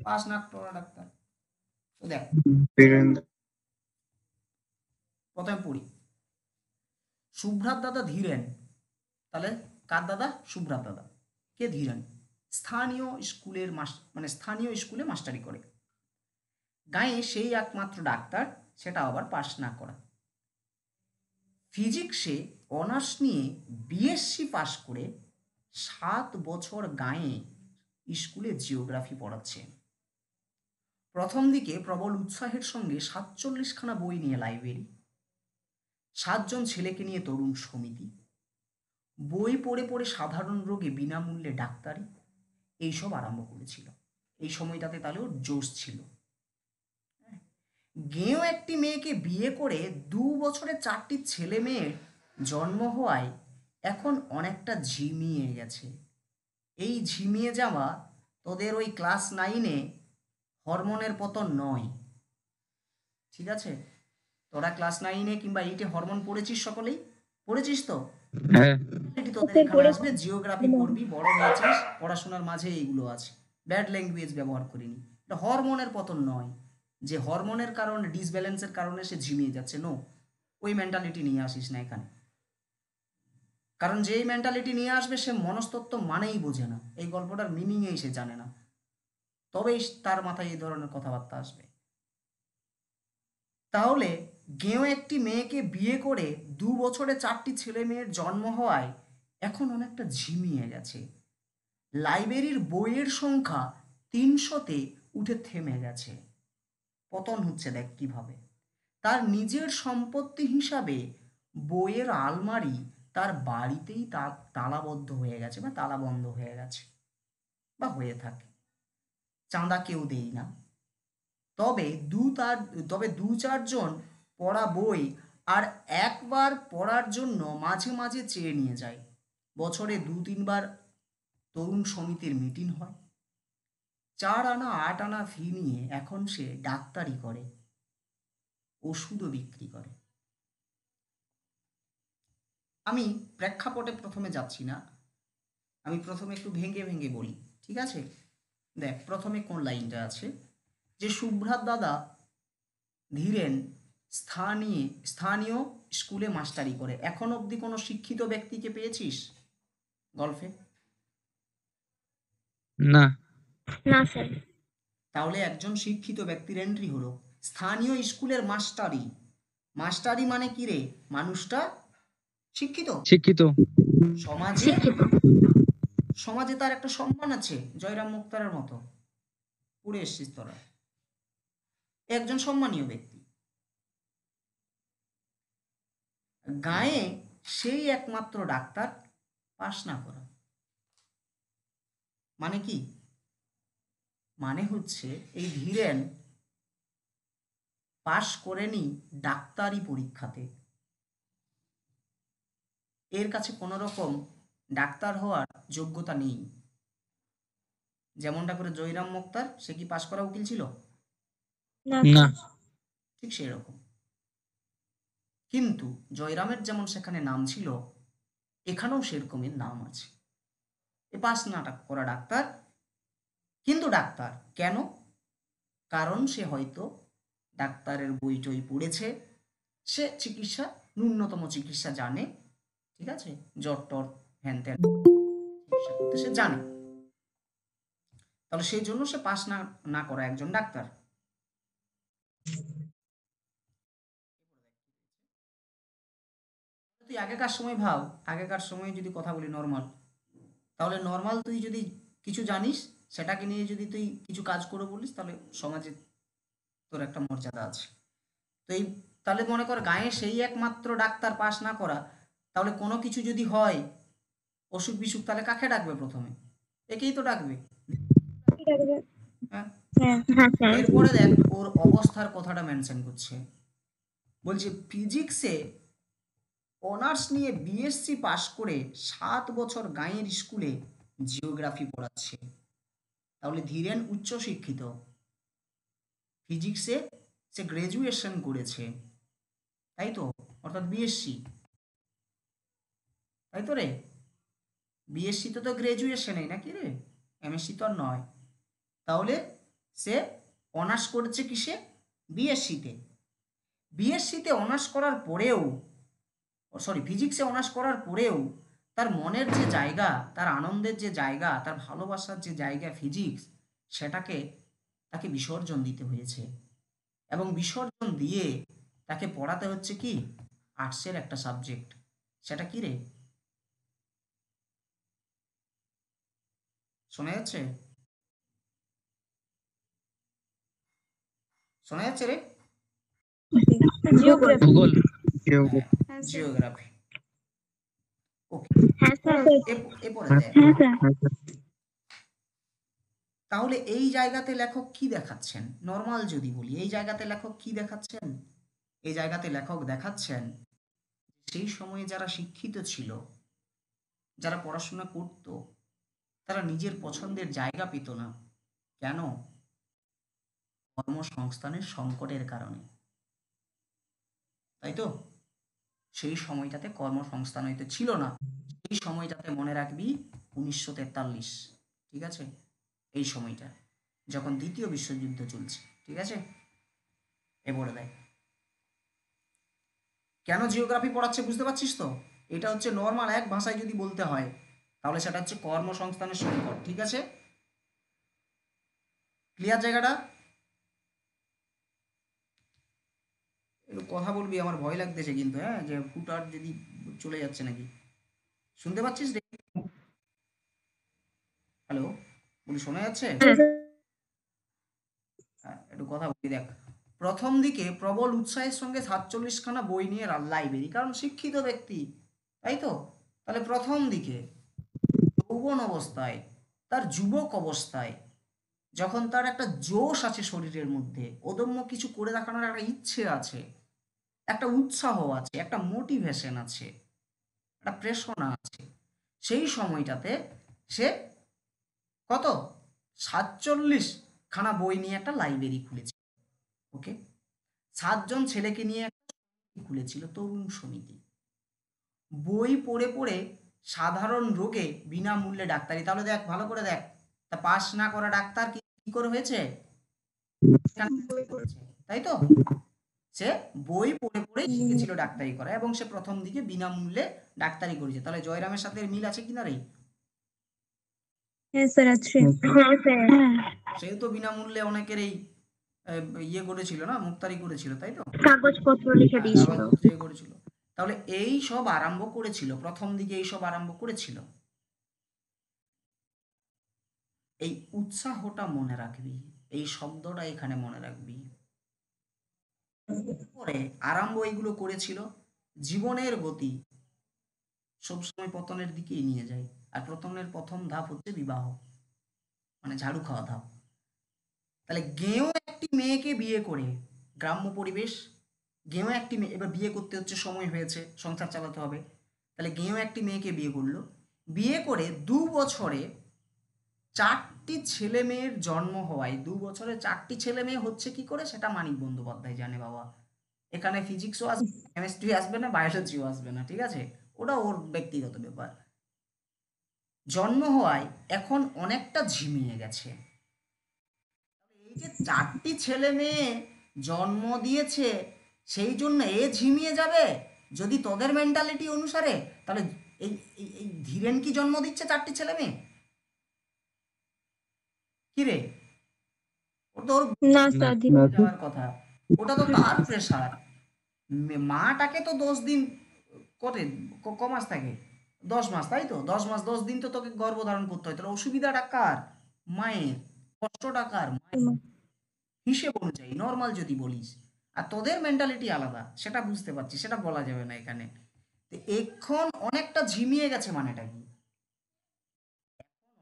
পাস না পড়া ডাক্তার। তো দেখ প্রথমে পড়ি, শুভ্রাত দাদা ধীরেন। তাহলে কার দাদা? শুভ্রাত দাদা। কে ধীরেন? স্থানীয় স্কুলের মানে স্থানীয় স্কুলে মাস্টারি করে। গাঁয়ে সেই একমাত্র ডাক্তার, সেটা আবার পাস না করা। ফিজিক্সে অনার্স নিয়ে বিএসসি পাশ করে 7 বছর গাঁয়ে স্কুলে জিওগ্রাফি পড়াচ্ছে। প্রথম দিকে প্রবল উৎসাহের সঙ্গে 47খানা বই নিয়ে লাইব্রেরি, 7 জন ছেলেকে নিয়ে তরুণ সমিতি, বই পড়ে পড়ে সাধারণ রোগে বিনামূল্যে ডাক্তারি, এইসব আরম্ভ করেছিল। এই সময়টাতে তাহলে ওর জোশ ছিল। গেঁয়ো একটি মেয়েকে বিয়ে করে 2 বছরে 4টি ছেলে মেয়ের জন্ম হওয়ায় এখন অনেকটা ঝিমিয়ে গেছে। এই ঝিমিয়ে যাওয়া তোদের ওই ক্লাস 9-এ হরমোনের পতন নয়, ঠিক আছে? তোরা ক্লাস 9-এ কিংবা 8-এ হরমোন পড়েছিস, সকলেই পড়েছিস তো? হ্যাঁ এটি তোদের এখানে আসবে, জিওগ্রাফি পড়বি, বড় হয়েছিস, পড়াশোনার মাঝে এইগুলো আছে। ব্যাড ল্যাঙ্গুয়েজ ব্যবহার করিনি। এটা হরমোনের পতন নয় যে হরমোনের কারণে, ডিসব্যালেন্সের কারণে সে ঝিমিয়ে যাচ্ছে। নো, ওই মেন্টালিটি নিয়ে আসিস না এখানে। কারণ যেই মেন্টালিটি নিয়ে আসবে সে মনস্তত্ত্ব মানেই বোঝে না, এই গল্পটার মিনিংই সে জানে না, তবেই তার মাথায় এই ধরনের কথাবার্তা আসবে। তাহলে গেঁয়ো একটি মেয়েকে বিয়ে করে 2 বছরে 4টি ছেলে মেয়ের জন্ম হওয়ায় এখন অনেকটা ঝিমিয়ে গেছে। লাইব্রেরির বইয়ের সংখ্যা 300-তে উঠে থেমে গেছে। পতন হচ্ছে দেখ কিভাবে। তার নিজের সম্পত্তি হিসাবে বইয়ের আলমারি তার বাড়িতেই তালাবদ্ধ হয়ে গেছে বা তালাবন্ধ হয়ে গেছে বা হয়ে থাকে। চাঁদা কেউ দেই না। তবে 2-4 জন পড়া বই আর একবার পড়ার জন্য মাঝে মাঝে চেয়ে নিয়ে যায়। বছরে 2-3 বার তরুণ সমিতির মিটিং হয়। 4 আনা 8 আনা ফি নিয়ে এখন সে ডাক্তারি করে, ওষুধও বিক্রি করে। আমি প্রেক্ষাপটে প্রথমে যাচ্ছি না, আমি প্রথমে একটু ভেঙে ভেঙে বলি, ঠিক আছে? দেখ প্রথমে কোন লাইনটা আছে, যে সুভ্রাত দাদা ধীরেন স্থানীয় স্কুলে মাস্টারি করে। এখন অবধি কোনো শিক্ষিত ব্যক্তিকে পেয়েছিস গল্পে? না না স্যার। তাহলে একজন শিক্ষিত ব্যক্তির এন্ট্রি হলো স্থানীয় স্কুলের মাস্টারি। মাস্টারি মানে কি রে? মানুষটা শিক্ষিত, শিক্ষিত সমাজে শিক্ষিত। সমাজে তার একটা সম্মান আছে। জয়রাম মুক্তারের মতো পড়ে এসছিস তোরা, একজন সম্মানীয় ব্যক্তি। গায়ে সেই একমাত্র ডাক্তার পাশ না করা। মানে কি? মানে হচ্ছে এই ধীরেন পাশ করেনি ডাক্তারি পরীক্ষাতে, এর কাছে কোনো রকম ডাক্তার হওয়ার যোগ্যতা নেই। যেমনটা করে জয়রাম মুক্তার, সে কি পাশ করা উকিল ছিল? না না ঠিক সেই রকম। কিন্তু জয়রামের যেমন সেখানে নাম ছিল, এখানেও সেরকমের নাম আছে। এ পাশ না করা ডাক্তার, কিন্তু ডাক্তার কেন? কারণ সে হয়তো ডাক্তারের বই টই পড়েছে, সে চিকিৎসা, ন্যূনতম চিকিৎসা জানে, ঠিক আছে? জ্বর টর হ্যান ত্যান চিকিৎসা করতে সে জানে। তাহলে সেই জন্য সে পাশ না করা একজন ডাক্তার। তুই আগেকার সময় ভাব, আগেকার সময় যদি কথা বলি নর্মাল, তাহলে নর্মাল তুই যদি কিছু জানিস সেটাকে নিয়ে যদি তুই কিছু কাজ করে বলিস, তাহলে সমাজে তোর একটা মর্যাদা আছে। তো এই তাহলে মনে কর গায়ে সেই একমাত্র ডাক্তার পাশ না করা, তাহলে কোনো কিছু যদি হয়, অসুখ বিসুখ, তাহলে কাকে ডাকবে প্রথমে? একেই তো ডাকবে। হ্যাঁ, হ্যাঁ হ্যাঁ স্যার। এরপরে দেখ ওর অবস্থার কথাটা মেনশন করছে, বলছে ফিজিক্সে অনার্স নিয়ে বিএসসি পাশ করে 7 বছর গাঁয়ের স্কুলে জিওগ্রাফি পড়াচ্ছে। তাহলে ধীরেন উচ্চশিক্ষিত, ফিজিক্সে সে গ্রাজুয়েশন করেছে, তাই তো? অর্থাৎ বিএসসি, তাই তো রে? বিএসসি তো গ্রাজুয়েশনেই নাকি রে, এমএসসি তো আর নয়। তাহলে সে অনার্স করেছে কিসে? বিএসসিতে। বিএসসিতে অনার্স করার পরেও, সরি ফিজিক্সে অনার্স করার পরেও তার মনের যে জায়গা, তার আনন্দের যে জায়গা, তার ভালোবাসার যে জায়গা ফিজিক্স, সেটাকে তাকে বিসর্জন দিতে হয়েছে। এবং বিসর্জন দিয়ে তাকে পড়াতে হচ্ছে কি? আর্টসের একটা সাবজেক্ট। সেটা কি রে? শোনা যাচ্ছে? শোনা যাচ্ছে রে? জিওগ্রাফি। ভূগোল। হ্যাঁ, জিওগ্রাফি। ওকে, হ্যাঁ স্যার। এরপরে হ্যাঁ দেখ, হ্যাঁ স্যার। হ্যাঁ স্যার। তাহলে এই জায়গাতে লেখক কি দেখাচ্ছেন? নর্মাল যদি বলি, এই জায়গাতে লেখক কি দেখাচ্ছেন? এই জায়গাতে লেখক দেখাচ্ছেন সেই সময়ে যারা শিক্ষিত ছিল, যারা পড়াশোনা করত, তারা নিজের পছন্দের জায়গা পেত না। কেন? কর্মসংস্থানের সংকটের কারণে, তাই তো? সেই সময়টাতে কর্মসংস্থান হয়তো ছিল না। এই সময়টাতে মনে রাখবি 1943, ঠিক আছে? এই সময়টা যখন দ্বিতীয় বিশ্বযুদ্ধ চলছে, ঠিক আছে? এবারে দেখ, কেন জিওগ্রাফি পড়াচ্ছে বুঝতে পারছিস তো? এটা হচ্ছে নর্মাল এক ভাষায় যদি বলতে হয়, তাহলে সেটা হচ্ছে কর্মসংস্থানের সংকট, ঠিক আছে? ক্লিয়ার জায়গাটা? একটু কথা বলবি, আমার ভয় লাগতেছে কিন্তু, হ্যাঁ, যে ফুটার যদি চলে যাচ্ছে নাকি। শুনতে পাচ্ছিস রে? হ্যালো, বলি শোনা যাচ্ছে? হ্যাঁ, একটু কথা বলি দেখ। প্রথম দিকে প্রবল উৎসাহের সঙ্গে 47খানা বই নিয়ে লাইব্রেরি, কারণ শিক্ষিত ব্যক্তি, তাই তো? তাহলে প্রথম দিকে যৌবন অবস্থায়, তার যুবক অবস্থায়, যখন তার একটা জোশ আছে শরীরের মধ্যে, অদম্য কিছু করে দেখানোর একটা ইচ্ছে আছে, একটা উৎসাহ আছে, একটা মোটিভেশন আছে, একটা প্রেরণা আছে, সেই সময়টাতে সে কত 47খানা বই নিয়ে একটা লাইব্রেরি খুলেছে। ওকে, 7জন ছেলেকে নিয়ে একটা সমিতি খুলেছিল, তরুণ সমিতি। বই পড়ে পড়ে সাধারণ রোগে বিনামূল্যে ডাক্তারি। তাহলে দেখ, ভালো করে দেখ, তা পাস না করা ডাক্তার কি কি করে হয়েছে? তাই তো? সে বই পড়ে পড়ে শিখেছিল ডাক্তারি করা, এবং সে প্রথম দিকে বিনামূল্যে ডাক্তারি করেছে। তাহলে জয়রামের সাথে এর মিল আছে কিনা রে? হ্যাঁ স্যার আছে। হ্যাঁ স্যার। সেও তো বিনামূল্যে অনেকের এই ইয়ে করেছিল না, মুক্তারি করেছিল, তাই তো? কাগজপত্র লিখে হ্যাঁ, দিয়েছিল। কাগজপত্র ইয়ে করেছিল। তাহলে এই সব আরম্ভ করেছিল, প্রথম দিকে এই সব আরম্ভ করেছিল। এই উৎসাহটা মনে রাখবি, এই শব্দটা এখানে মনে রাখবি। পরে আরম্ভ এইগুলো করেছিল। জীবনের গতি সবসময় পতনের দিকেই নিয়ে যায়, আর পতনের প্রথম ধাপ হচ্ছে বিবাহ, মানে ঝাড়ু খাওয়া ধাপ। তাহলে গেঁয়ো একটি মেয়েকে বিয়ে করে, গ্রাম্য পরিবেশ, গেঁয়ো একটি মেয়ে, এবার বিয়ে করতে হচ্ছে, সময় হয়েছে, সংসার চালাতে হবে। তাহলে গেঁয়ো একটি মেয়েকে বিয়ে করলো, বিয়ে করে 2 বছরে 4টি ছেলে মেয়ের জন্ম হওয়ায়, 2 বছরে 4টি ছেলে মেয়ে হচ্ছে কি করে সেটা মানিক বন্দ্যোপাধ্যায় জানে বাবা। এখানে ফিজিক্সও আসবে, কেমিস্ট্রি আসবে না, বায়োলজিও আসবে না, ঠিক আছে? ওটা ওর ব্যক্তিগত ব্যাপার। জন্ম হওয়ায় এখন অনেকটা ঝিমিয়ে গেছে। এই যে 4টি ছেলে মেয়ে জন্ম দিয়েছে, সেই জন্য এ ঝিমিয়ে যাবে? যদি তোদের মেন্টালিটি অনুসারে, তাহলে এই এই ধীরেন কি জন্ম দিচ্ছে 4টি ছেলে মেয়ে? কি রে, ওর তো ওর না স্যার ধীরে যাওয়ার কথা, ওটা তো তার প্রেশার। মাটাকে তো 10 দিন করে, কমাস থাকে, 10 মাস, তাই তো? 10 মাস 10 দিন তো তোকে গর্ভধারণ করতে হয়। তাহলে অসুবিধাটা কার? মায়ের। কষ্টটা কার? মায়ের। হিসেব অনুযায়ী নর্মাল যদি বলিস, আর তোদের মেন্টালিটি আলাদা, সেটা বুঝতে পারছি, সেটা বলা যাবে না এখানে। তো এখন অনেকটা ঝিমিয়ে গেছে মানেটা কি?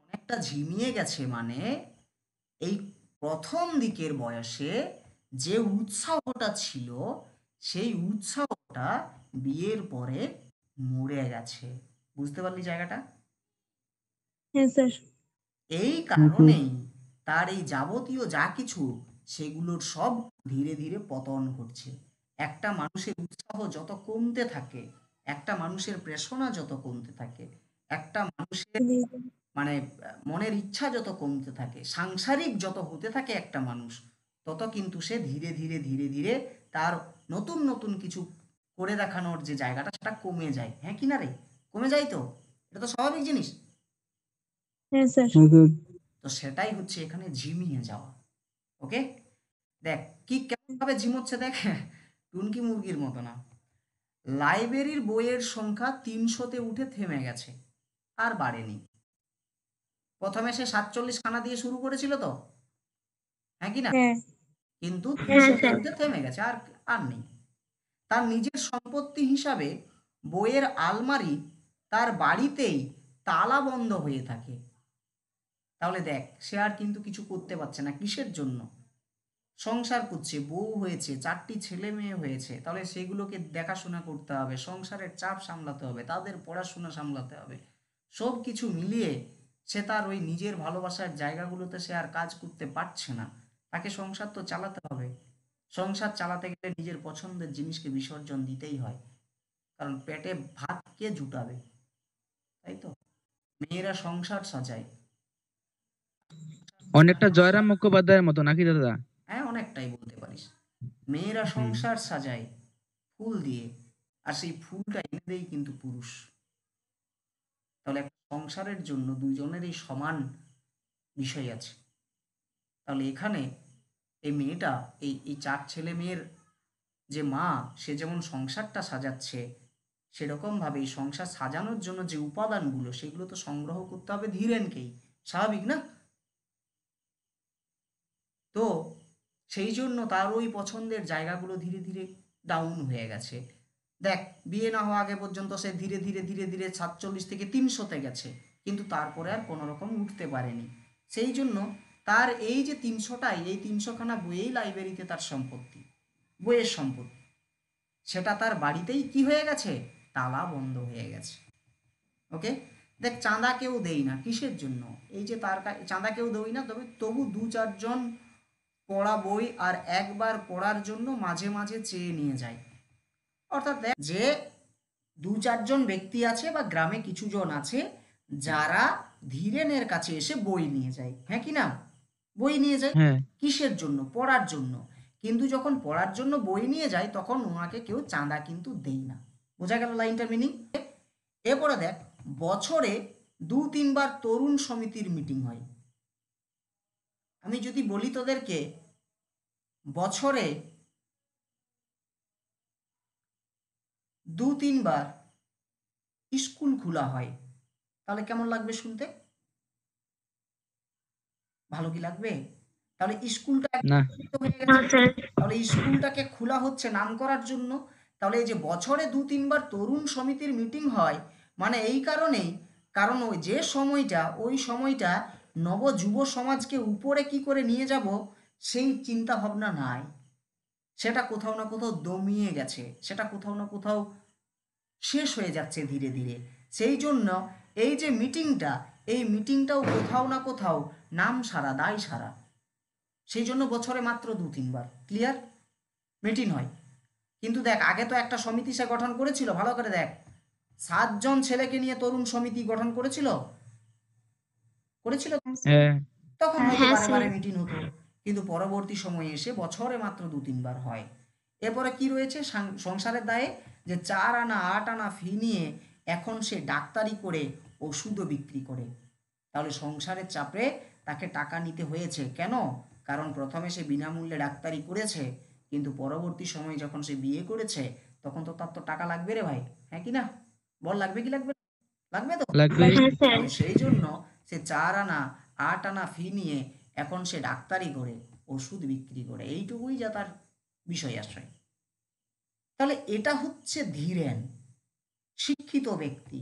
অনেকটা ঝিমিয়ে গেছে মানে এই প্রথম দিকের বয়সে যে উৎসাহটা ছিল, সেই উৎসাহটা বিয়ের পরে মরে গেছে। বুঝতে পারলি জায়গাটা? হ্যাঁ স্যার। এই কারণেই তার এই যাবতীয় যা কিছু, সেগুলোর সব ধীরে ধীরে পতন ঘটছে। একটা মানুষের উৎসাহ যত কমতে থাকে, একটা মানুষের প্রেরণা যত কমতে থাকে, একটা মানুষের মানে মনের ইচ্ছা যত কমতে থাকে, সাংসারিক যত হতে থাকে একটা মানুষ, তত কিন্তু সে ধীরে ধীরে ধীরে ধীরে তার নতুন নতুন কিছু করে দেখানোর যে জায়গাটা, সেটা কমে যায়। হ্যাঁ কি না রে? কমে যায় তো? এটা তো স্বাভাবিক জিনিস। হ্যাঁ স্যার। তো সেটাই হচ্ছে এখানে ঝিমিয়ে যাওয়া। ওকে, দেখ কি কেমন ভাবে ঝিমোচ্ছে, দেখ, টুনকি মুরগির মতো না। লাইব্রেরির বইয়ের সংখ্যা 300-তে উঠে থেমে গেছে, আর বাড়েনি। প্রথমে সে 47 খানা দিয়ে শুরু করেছিল তো, হ্যাঁ কি না? হ্যাঁ কিন্তু হ্যাঁ 300 স্যার মধ্যে থেমে গেছে, আর আর নেই। তার নিজের সম্পত্তি হিসাবে বইয়ের আলমারি তার বাড়িতেই তালা বন্ধ হয়ে থাকে। তাহলে দেখ, সে আর কিন্তু কিছু করতে পারছে না। কিসের জন্য? সংসার করছে, বউ হয়েছে, 4টি ছেলে মেয়ে হয়েছে, তাহলে সেগুলোকে দেখাশোনা করতে হবে, সংসারের চাপ সামলাতে হবে, তাদের পড়াশোনা সামলাতে হবে। সব কিছু মিলিয়ে সে তার ওই নিজের ভালোবাসার জায়গাগুলোতে সে আর কাজ করতে পারছে না। তাকে সংসার তো চালাতে হবে। সংসার চালাতে গেলে নিজের পছন্দের জিনিসকে বিসর্জন দিতেই হয়, কারণ পেটে ভাত কে জুটাবে, তাই তো? মেয়েরা সংসার সাজায়। অনেকটা জয়রাম মুখোপাধ্যায়ের মতো নাকি দাদা? হ্যাঁ, অনেকটাই বলতে পারিস। মেয়েরা হুম। সংসার সাজায় ফুল দিয়ে, আর সেই ফুলটা এনে দেয় কিন্তু পুরুষ। তাহলে একটা সংসারের জন্য দুজনেরই সমান বিষয় আছে। তাহলে এখানে এই মেয়েটা, এই 4 ছেলে মেয়ের যে মা, সে যেমন সংসারটা সাজাচ্ছে, সেরকম ভাবে এই সংসার সাজানোর জন্য যে উপাদানগুলো, সেগুলো তো সংগ্রহ করতে হবে ধীরেনকেই। স্বাভাবিক না? তো সেই জন্য তার ওই পছন্দের জায়গাগুলো ধীরে ধীরে ডাউন হয়ে গেছে। দেখ, বিয়ে না হওয়া আগে পর্যন্ত সে ধীরে ধীরে ধীরে ধীরে 47 থেকে 300-তে গেছে, কিন্তু তারপরে আর কোনো রকম উঠতে পারেনি। সেই জন্য তার এই যে 300টাই, এই 300খানা বইয়েই লাইব্রেরিতে তার সম্পত্তি, বইয়ের সম্পত্তি, সেটা তার বাড়িতেই কি হয়ে গেছে? তালা বন্ধ হয়ে গেছে। ওকে, দেখ, চাঁদা কেউ দেই না, কিসের জন্য? এই যে তার চাঁদা কেউ দেই না, তবে তবু 2-4 জন পড়া বই আর একবার পড়ার জন্য মাঝে মাঝে চেয়ে নিয়ে যায়। অর্থাৎ দেখ, যে 2-4 জন ব্যক্তি আছে বা গ্রামে কিছু জন আছে যারা ধীরেনের কাছে এসে বই নিয়ে যায়, হ্যাঁ কি না? বই নিয়ে যায় হ্যাঁ। কিসের জন্য? পড়ার জন্য। কিন্তু যখন পড়ার জন্য বই নিয়ে যায়, তখন ওনাকে কেউ চাঁদা কিন্তু দেয় না। বোঝা গেল লাইনটার মিনিং? এরপরে দেখ, বছরে 2-3 বার তরুণ সমিতির মিটিং হয়। আমি যদি বলি তোদেরকে বছরে 2-3 বার স্কুল খোলা হয়, তাহলে কেমন লাগবে শুনতে? ভালো কি লাগবে? তাহলে স্কুলটা না। হয়ে না গেছে। স্যার তাহলে স্কুলটাকে খোলা হচ্ছে নাম করার জন্য। তাহলে এই যে বছরে 2-3 বার তরুণ সমিতির মিটিং হয়, মানে এই কারণেই, কারণ ওই যে সময়টা, ওই সময়টা নব যুব সমাজকে উপরে কি করে নিয়ে যাব, সেই চিন্তা ভাবনা নাই। সেটা কোথাও না কোথাও দমিয়ে গেছে, সেটা কোথাও না কোথাও শেষ হয়ে যাচ্ছে ধীরে ধীরে। সেই জন্য এই যে মিটিংটা, এই মিটিংটাও কোথাও না কোথাও নাম সারা, দায় সারা। সেই জন্য বছরে মাত্র 2-3 বার ক্লিয়ার মিটিং হয়। কিন্তু দেখ, আগে তো একটা সমিতি সে গঠন করেছিল, ভালো করে দেখ, 7 জন ছেলেকে নিয়ে তরুণ সমিতি গঠন করেছিল, করেছিল। হ্যাঁ। তখন হয়তো হ্যাঁ বারে স্যার বারে মিটিং হতো, কিন্তু পরবর্তী সময়ে এসে বছরে মাত্র 2-3 বার হয়। এরপরে কি রয়েছে সংসারের দায়ে, যে 4 আনা 8 আনা ফি নিয়ে এখন সে ডাক্তারি করে ওষুধও বিক্রি করে। তাহলে সংসারের চাপে তাকে টাকা নিতে হয়েছে কেন? কারণ প্রথমে সে বিনামূল্যে ডাক্তারি করেছে, কিন্তু পরবর্তী সময়ে যখন সে বিয়ে করেছে, তখন তো তার তো টাকা লাগবে রে ভাই, হ্যাঁ কি না? বল, লাগবে কি লাগবে? লাগবে তো। লাগবে। হ্যাঁ স্যার তাহলে সেই জন্য সে 4 আনা 8 আনা ফি নিয়ে এখন সে ডাক্তারি করে ওষুধ বিক্রি করে, এইটুকুই যা তার বিষয় আশ্রয়। তাহলে এটা হচ্ছে ধীরেন, শিক্ষিত ব্যক্তি,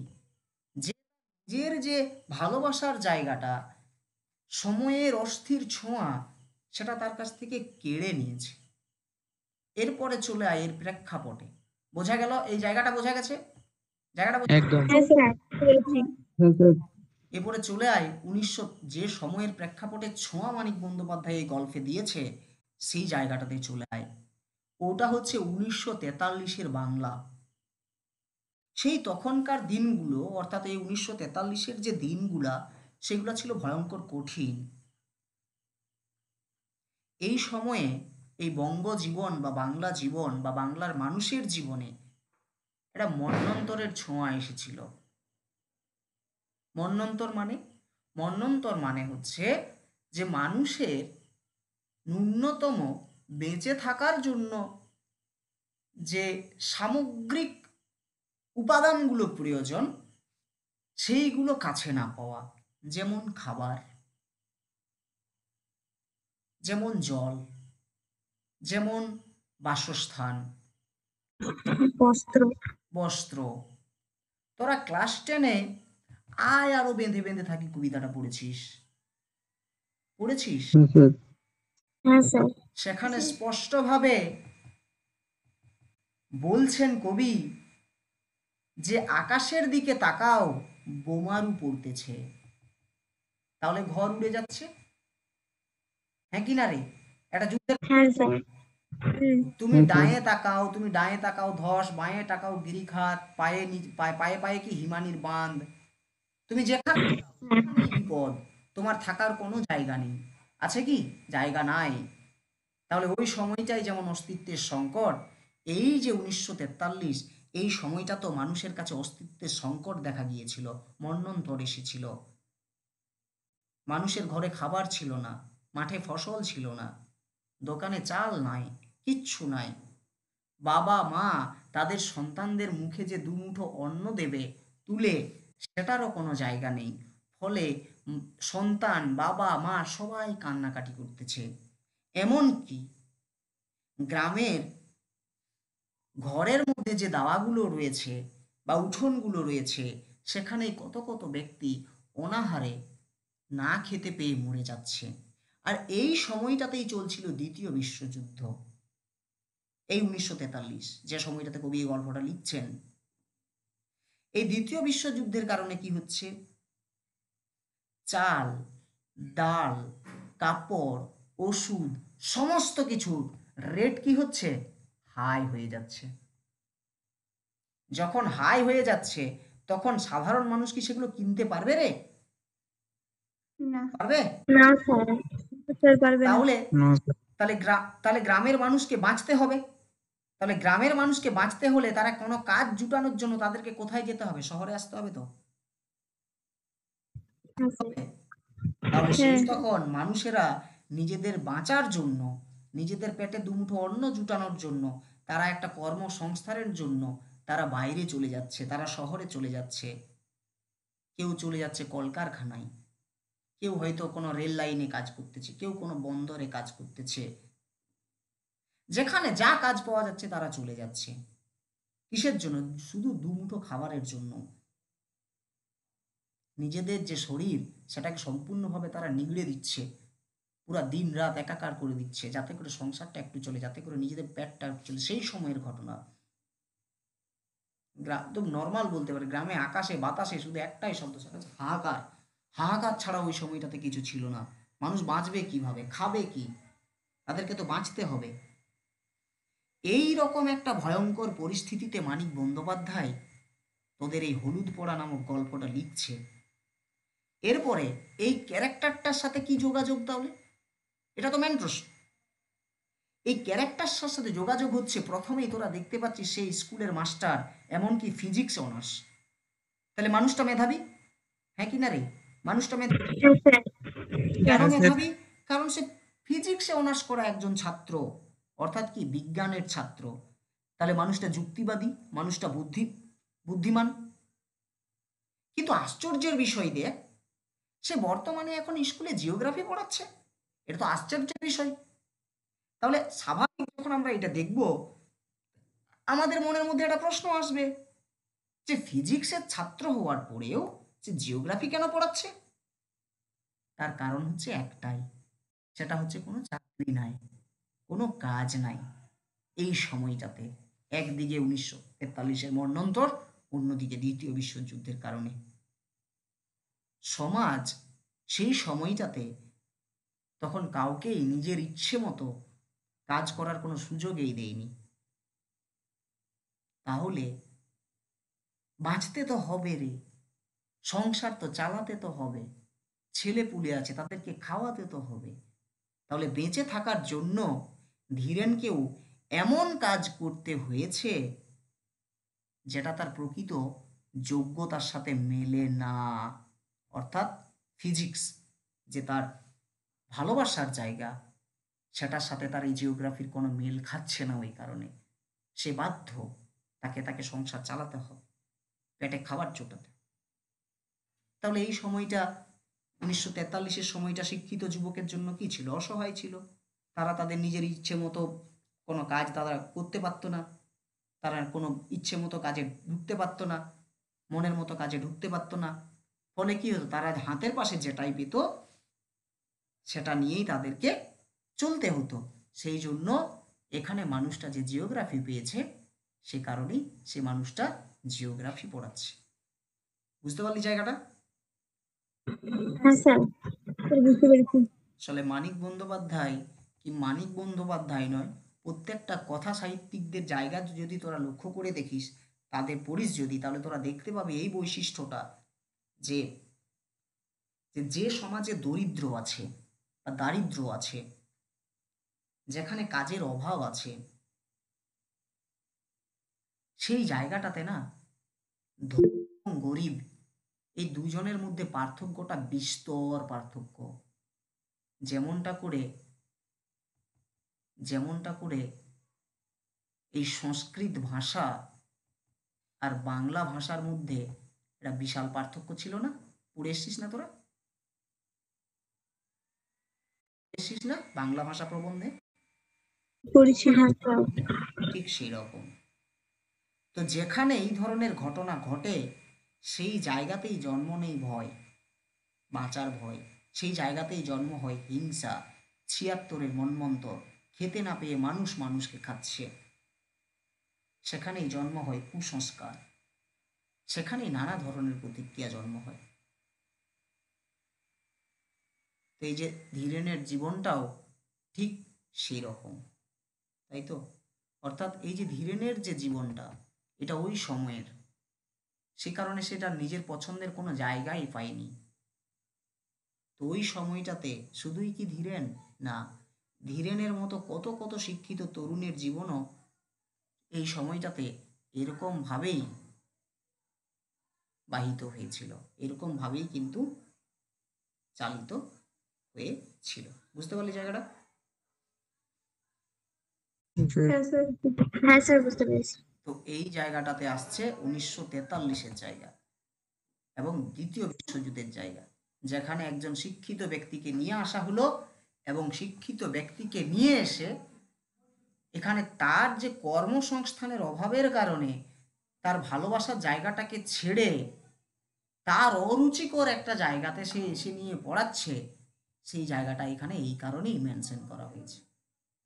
যে নিজের যে ভালোবাসার জায়গাটা, সময়ের অস্থির ছোঁয়া, সেটা তার কাছ থেকে কেড়ে নিয়েছে। এরপরে চলে আয় এর প্রেক্ষাপটে। বোঝা গেল? এই জায়গাটা বোঝা গেছে? জায়গাটা একদম। হ্যাঁ স্যার বলছি। হ্যাঁ স্যার। এরপরে চলে আয় যে সময়ের প্রেক্ষাপটে ছোঁয়া মানিক বন্দ্যোপাধ্যায় এই গল্পে দিয়েছে, সেই জায়গাটাতে চলে আয়। ওটা হচ্ছে 1943-এর বাংলা। সেই তখনকার দিনগুলো, অর্থাৎ এই 1943-এর যে দিনগুলা, সেগুলো ছিল ভয়ঙ্কর কঠিন। এই সময়ে এই বঙ্গজীবন বা বাংলা জীবন বা বাংলার মানুষের জীবনে একটা মন্বন্তরের ছোঁয়া এসেছিল। মন্বন্তর মানে হচ্ছে যে মানুষের ন্যূনতম বেঁচে থাকার জন্য যে সামগ্রিক উপাদানগুলো প্রয়োজন, সেইগুলো কাছে না পাওয়া, যেমন খাবার, যেমন জল, যেমন বাসস্থান, বস্ত্র। বস্ত্র। তোরা ক্লাস 10-এ আয় আরো বেঁধে বেঁধে থাকি কবিতাটা পড়েছিস? পড়েছিস? স্যার। হ্যাঁ স্যার। সেখানে স্পষ্টভাবে বলছেন কবি যে আকাশের দিকে তাকাও, বোমারু পড়তেছে। তাহলে ঘর উড়ে যাচ্ছে, হ্যাঁ কি না রে? একটা যুদ্ধের, হ্যাঁ স্যার। তুমি হ্যাঁ স্যার। ডায়ে তাকাও, তুমি ডায়ে তাকাও ধস, বাঁয়ে তাকাও গিরিখাত, পায়ে পায়ে পায়ে কি হিমানির বাঁধ। তুমি যেখানে যাও, সেখানেই বিপদ, তোমার থাকার কোনো জায়গা নেই। আছে কি? জায়গা নাই। তাহলে ওই সময়টাই যেমন অস্তিত্বের সংকট, এই যে 1943, এই সময়টা তো মানুষের কাছে অস্তিত্বের সংকট দেখা গিয়েছিল, মন্বন্তর এসেছিল। মানুষের ঘরে খাবার ছিল না, মাঠে ফসল ছিল না, দোকানে চাল নাই, কিচ্ছু নাই। বাবা মা তাদের সন্তানদের মুখে যে দুমুঠো অন্ন দেবে তুলে, সেটারও কোনো জায়গা নেই। ফলে সন্তান, বাবা মা সবাই কান্নাকাটি করতেছে। এমনকি গ্রামের ঘরের মধ্যে যে দাওয়াগুলো রয়েছে বা উঠোনগুলো রয়েছে, সেখানে কত কত ব্যক্তি অনাহারে না খেতে পেয়ে মরে যাচ্ছে। আর এই সময়টাতেই চলছিল দ্বিতীয় বিশ্বযুদ্ধ, এই 1943, যে সময়টাতে কবি এই গল্পটা লিখছেন। এই দ্বিতীয় বিশ্বযুদ্ধের কারণে কি হচ্ছে? চাল, ডাল, কাপড়, ওষুধ, সমস্ত কিছুর রেট কি হচ্ছে? হাই হয়ে যাচ্ছে। যখন হাই হয়ে যাচ্ছে, তখন সাধারণ মানুষ কি সেগুলো কিনতে পারবে রে? না। পারবে? না স্যার। স্যার পারবে না। তাহলে নো স্যার। তাহলে গ্রামের মানুষকে বাঁচতে হবে। তাহলে গ্রামের মানুষকে বাঁচতে হলে তারা কোনো কাজ জুটানোর জন্য তাদেরকে কোথায় যেতে হবে? শহরে আসতে হবে তো। হ্যাঁ স্যার। তাহলে সেই হ্যাঁ। তখন মানুষেরা নিজেদের বাঁচার জন্য, নিজেদের পেটে দুমুঠো অন্ন জুটানোর জন্য, তারা একটা কর্মসংস্থানের জন্য তারা বাইরে চলে যাচ্ছে, তারা শহরে চলে যাচ্ছে। কেউ চলে যাচ্ছে কলকারখানায়, কেউ হয়তো কোনো রেল লাইনে কাজ করতেছে, কেউ কোনো বন্দরে কাজ করতেছে। যেখানে যা কাজ পাওয়া যাচ্ছে তারা চলে যাচ্ছে। কিসের জন্য? শুধু দুমুঠো খাবারের জন্য। নিজেদের যে শরীর, সেটাকে সম্পূর্ণভাবে তারা নিগড়ে দিচ্ছে, পুরা দিন রাত একাকার করে দিচ্ছে, যাতে করে সংসারটা একটু চলে, যাতে করে নিজেদের পেটটা একটু চলে। সেই সময়ের ঘটনা। একদম নর্মাল বলতে পারে, গ্রামে আকাশে বাতাসে শুধু একটাই শব্দ, সেটা হচ্ছে হাহাকার। হাহাকার ছাড়া ওই সময়টাতে কিছু ছিল না। মানুষ বাঁচবে কিভাবে, খাবে কি? তাদেরকে তো বাঁচতে হবে। এই রকম একটা ভয়ঙ্কর পরিস্থিতিতে মানিক বন্দ্যোপাধ্যায় তোদের এই হলুদ পড়া নামক গল্পটা লিখছে। এরপরে এই ক্যারেক্টারটার সাথে কি যোগাযোগ তাহলে? এটা তো মেন প্রশ্ন। এই ক্যারেক্টারটার সাথে যোগাযোগ হচ্ছে, প্রথমেই তোরা দেখতে পাচ্ছিস সেই স্কুলের মাস্টার, এমনকি ফিজিক্স অনার্স। তাহলে মানুষটা মেধাবী, হ্যাঁ কি না রে? মানুষটা মেধাবী। হ্যাঁ স্যার। কেন হ্যাঁ স্যার। মেধাবী? কারণ সে ফিজিক্সে অনার্স করা একজন ছাত্র, অর্থাৎ কি বিজ্ঞানের ছাত্র। তাহলে মানুষটা যুক্তিবাদী, মানুষটা বুদ্ধিমান। কিন্তু আশ্চর্যের বিষয় দেখ, সে বর্তমানে এখন স্কুলে জিওগ্রাফি পড়াচ্ছে। এটা তো আশ্চর্যের বিষয়। তাহলে স্বাভাবিক যখন আমরা এটা দেখব, আমাদের মনের মধ্যে একটা প্রশ্ন আসবে যে ফিজিক্সের ছাত্র হওয়ার পরেও সে জিওগ্রাফি কেন পড়াচ্ছে? তার কারণ হচ্ছে একটাই, সেটা হচ্ছে কোনো চাকরি নাই, কোনো কাজ নাই এই সময়টাতে। একদিকে 1943-এর মন্বন্তর, অন্যদিকে দ্বিতীয় বিশ্বযুদ্ধের কারণে সমাজ সেই সময়টাতে তখন কাউকেই নিজের ইচ্ছে মতো কাজ করার কোনো সুযোগই দেয়নি। তাহলে বাঁচতে তো হবে রে, সংসার তো চালাতে তো হবে, ছেলে পুলে আছে তাদেরকে খাওয়াতে তো হবে। তাহলে বেঁচে থাকার জন্য ধীরেনকেও এমন কাজ করতে হয়েছে যেটা তার প্রকৃত যোগ্যতার সাথে মেলে না। অর্থাৎ ফিজিক্স যে তার ভালোবাসার জায়গা, সেটার সাথে তার এই জিওগ্রাফির কোনো মেল খাচ্ছে না। ওই কারণে সে বাধ্য, তাকে সংসার চালাতে হবে, পেটে খাবার জোটাতে। তাহলে এই সময়টা 1943-এর সময়টা শিক্ষিত যুবকের জন্য কি ছিল? অসহায় ছিল। তারা তাদের নিজের ইচ্ছে মতো কোনো কাজ তারা করতে পারতো না। তারা কোনো ইচ্ছে মতো কাজে ঢুকতে পারতো না, মনের মতো কাজে ঢুকতে পারতো না। ফলে কি হতো? তারা হাতের পাশে যেটাই পেত সেটা নিয়েই তাদেরকে চলতে হতো। সেই জন্য এখানে মানুষটা যে জিওগ্রাফি পেয়েছে সে কারণেই সে মানুষটা জিওগ্রাফি পড়াচ্ছে। বুঝতে পারলি জায়গাটা? হ্যাঁ স্যার, বুঝতে পেরেছি। আসলে মানিক বন্দ্যোপাধ্যায় নয়, প্রত্যেকটা কথা সাহিত্যিকদের জায়গা যদি তোরা লক্ষ্য করে দেখিস, তাদের পড়িস যদি, তাহলে তোরা দেখতে পাবি এই বৈশিষ্ট্যটা যে যে সমাজে দরিদ্র আছে বা দারিদ্র আছে, যেখানে কাজের অভাব আছে, সেই জায়গাটাতে না ধনী এবং গরিব এই দুজনের মধ্যে পার্থক্যটা বিস্তর পার্থক্য। যেমনটা করে এই সংস্কৃত ভাষা আর বাংলা ভাষার মধ্যে একটা বিশাল পার্থক্য ছিল না? পড়ে এসছিস না তোরা? এসছিস না বাংলা ভাষা প্রবন্ধে? পড়েছি, হ্যাঁ স্যার। ঠিক সেই রকম। তো যেখানে এই ধরনের ঘটনা ঘটে সেই জায়গাতেই জন্ম নেই ভয়, বাঁচার ভয়। সেই জায়গাতেই জন্ম হয় হিংসা, ৭৬-এর মন্বন্তর, খেতে না পেয়ে মানুষ মানুষকে খাচ্ছে। সেখানেই জন্ম হয় কুসংস্কার, সেখানেই নানা ধরনের প্রতিক্রিয়া জন্ম হয়। তো এই যে ধীরেনের জীবনটাও ঠিক সেই রকম, তাই তো? অর্থাৎ এই যে ধীরেনের যে জীবনটা, এটা ওই সময়ের, সে কারণে সেটা নিজের পছন্দের কোনো জায়গাই পায়নি। তো ওই সময়টাতে শুধুই কি ধীরেন না, ধীরেনের মতো কত কত শিক্ষিত তরুণের জীবনও এই সময়টাতে এরকম ভাবেই বাহিত হয়েছিল, এরকম ভাবেই কিন্তু চালিত হয়েছিল। বুঝতে পারলি জায়গাটা? হ্যাঁ স্যার, হ্যাঁ স্যার, বুঝতে পেরেছি। তো এই জায়গাটাতে আসছে 1943-এর জায়গা এবং দ্বিতীয় বিশ্বযুদ্ধের জায়গা, যেখানে একজন শিক্ষিত ব্যক্তিকে নিয়ে আসা হলো এবং শিক্ষিত ব্যক্তিকে নিয়ে এসে এখানে তার যে কর্মসংস্থানের অভাবের কারণে তার ভালোবাসার জায়গাটাকে ছেড়ে তার অরুচিকর একটা জায়গাতে সে এসে নিয়ে পড়াচ্ছে, সেই জায়গাটা এখানে এই কারণেই মেনশন করা হয়েছে।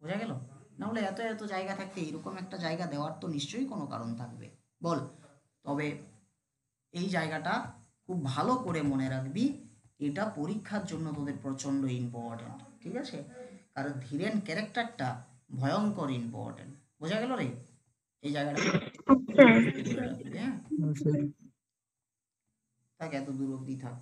বোঝা গেল? না হলে এত এত জায়গা থাকতে এরকম একটা জায়গা দেওয়ার তো নিশ্চয়ই কোনো কারণ থাকবে, বল? তবে এই জায়গাটা খুব ভালো করে মনে রাখবি, এটা পরীক্ষার জন্য তোদের প্রচণ্ড ইম্পর্টেন্ট, ঠিক আছে? কারণ ধীরেন ক্যারেক্টারটা ভয়ঙ্কর ইম্পর্টেন্ট। বোঝা গেল রে? এই জায়গাটা আচ্ছা। ধরে রাখবি, হ্যাঁ? থাক, এত দূর অবধি থাক।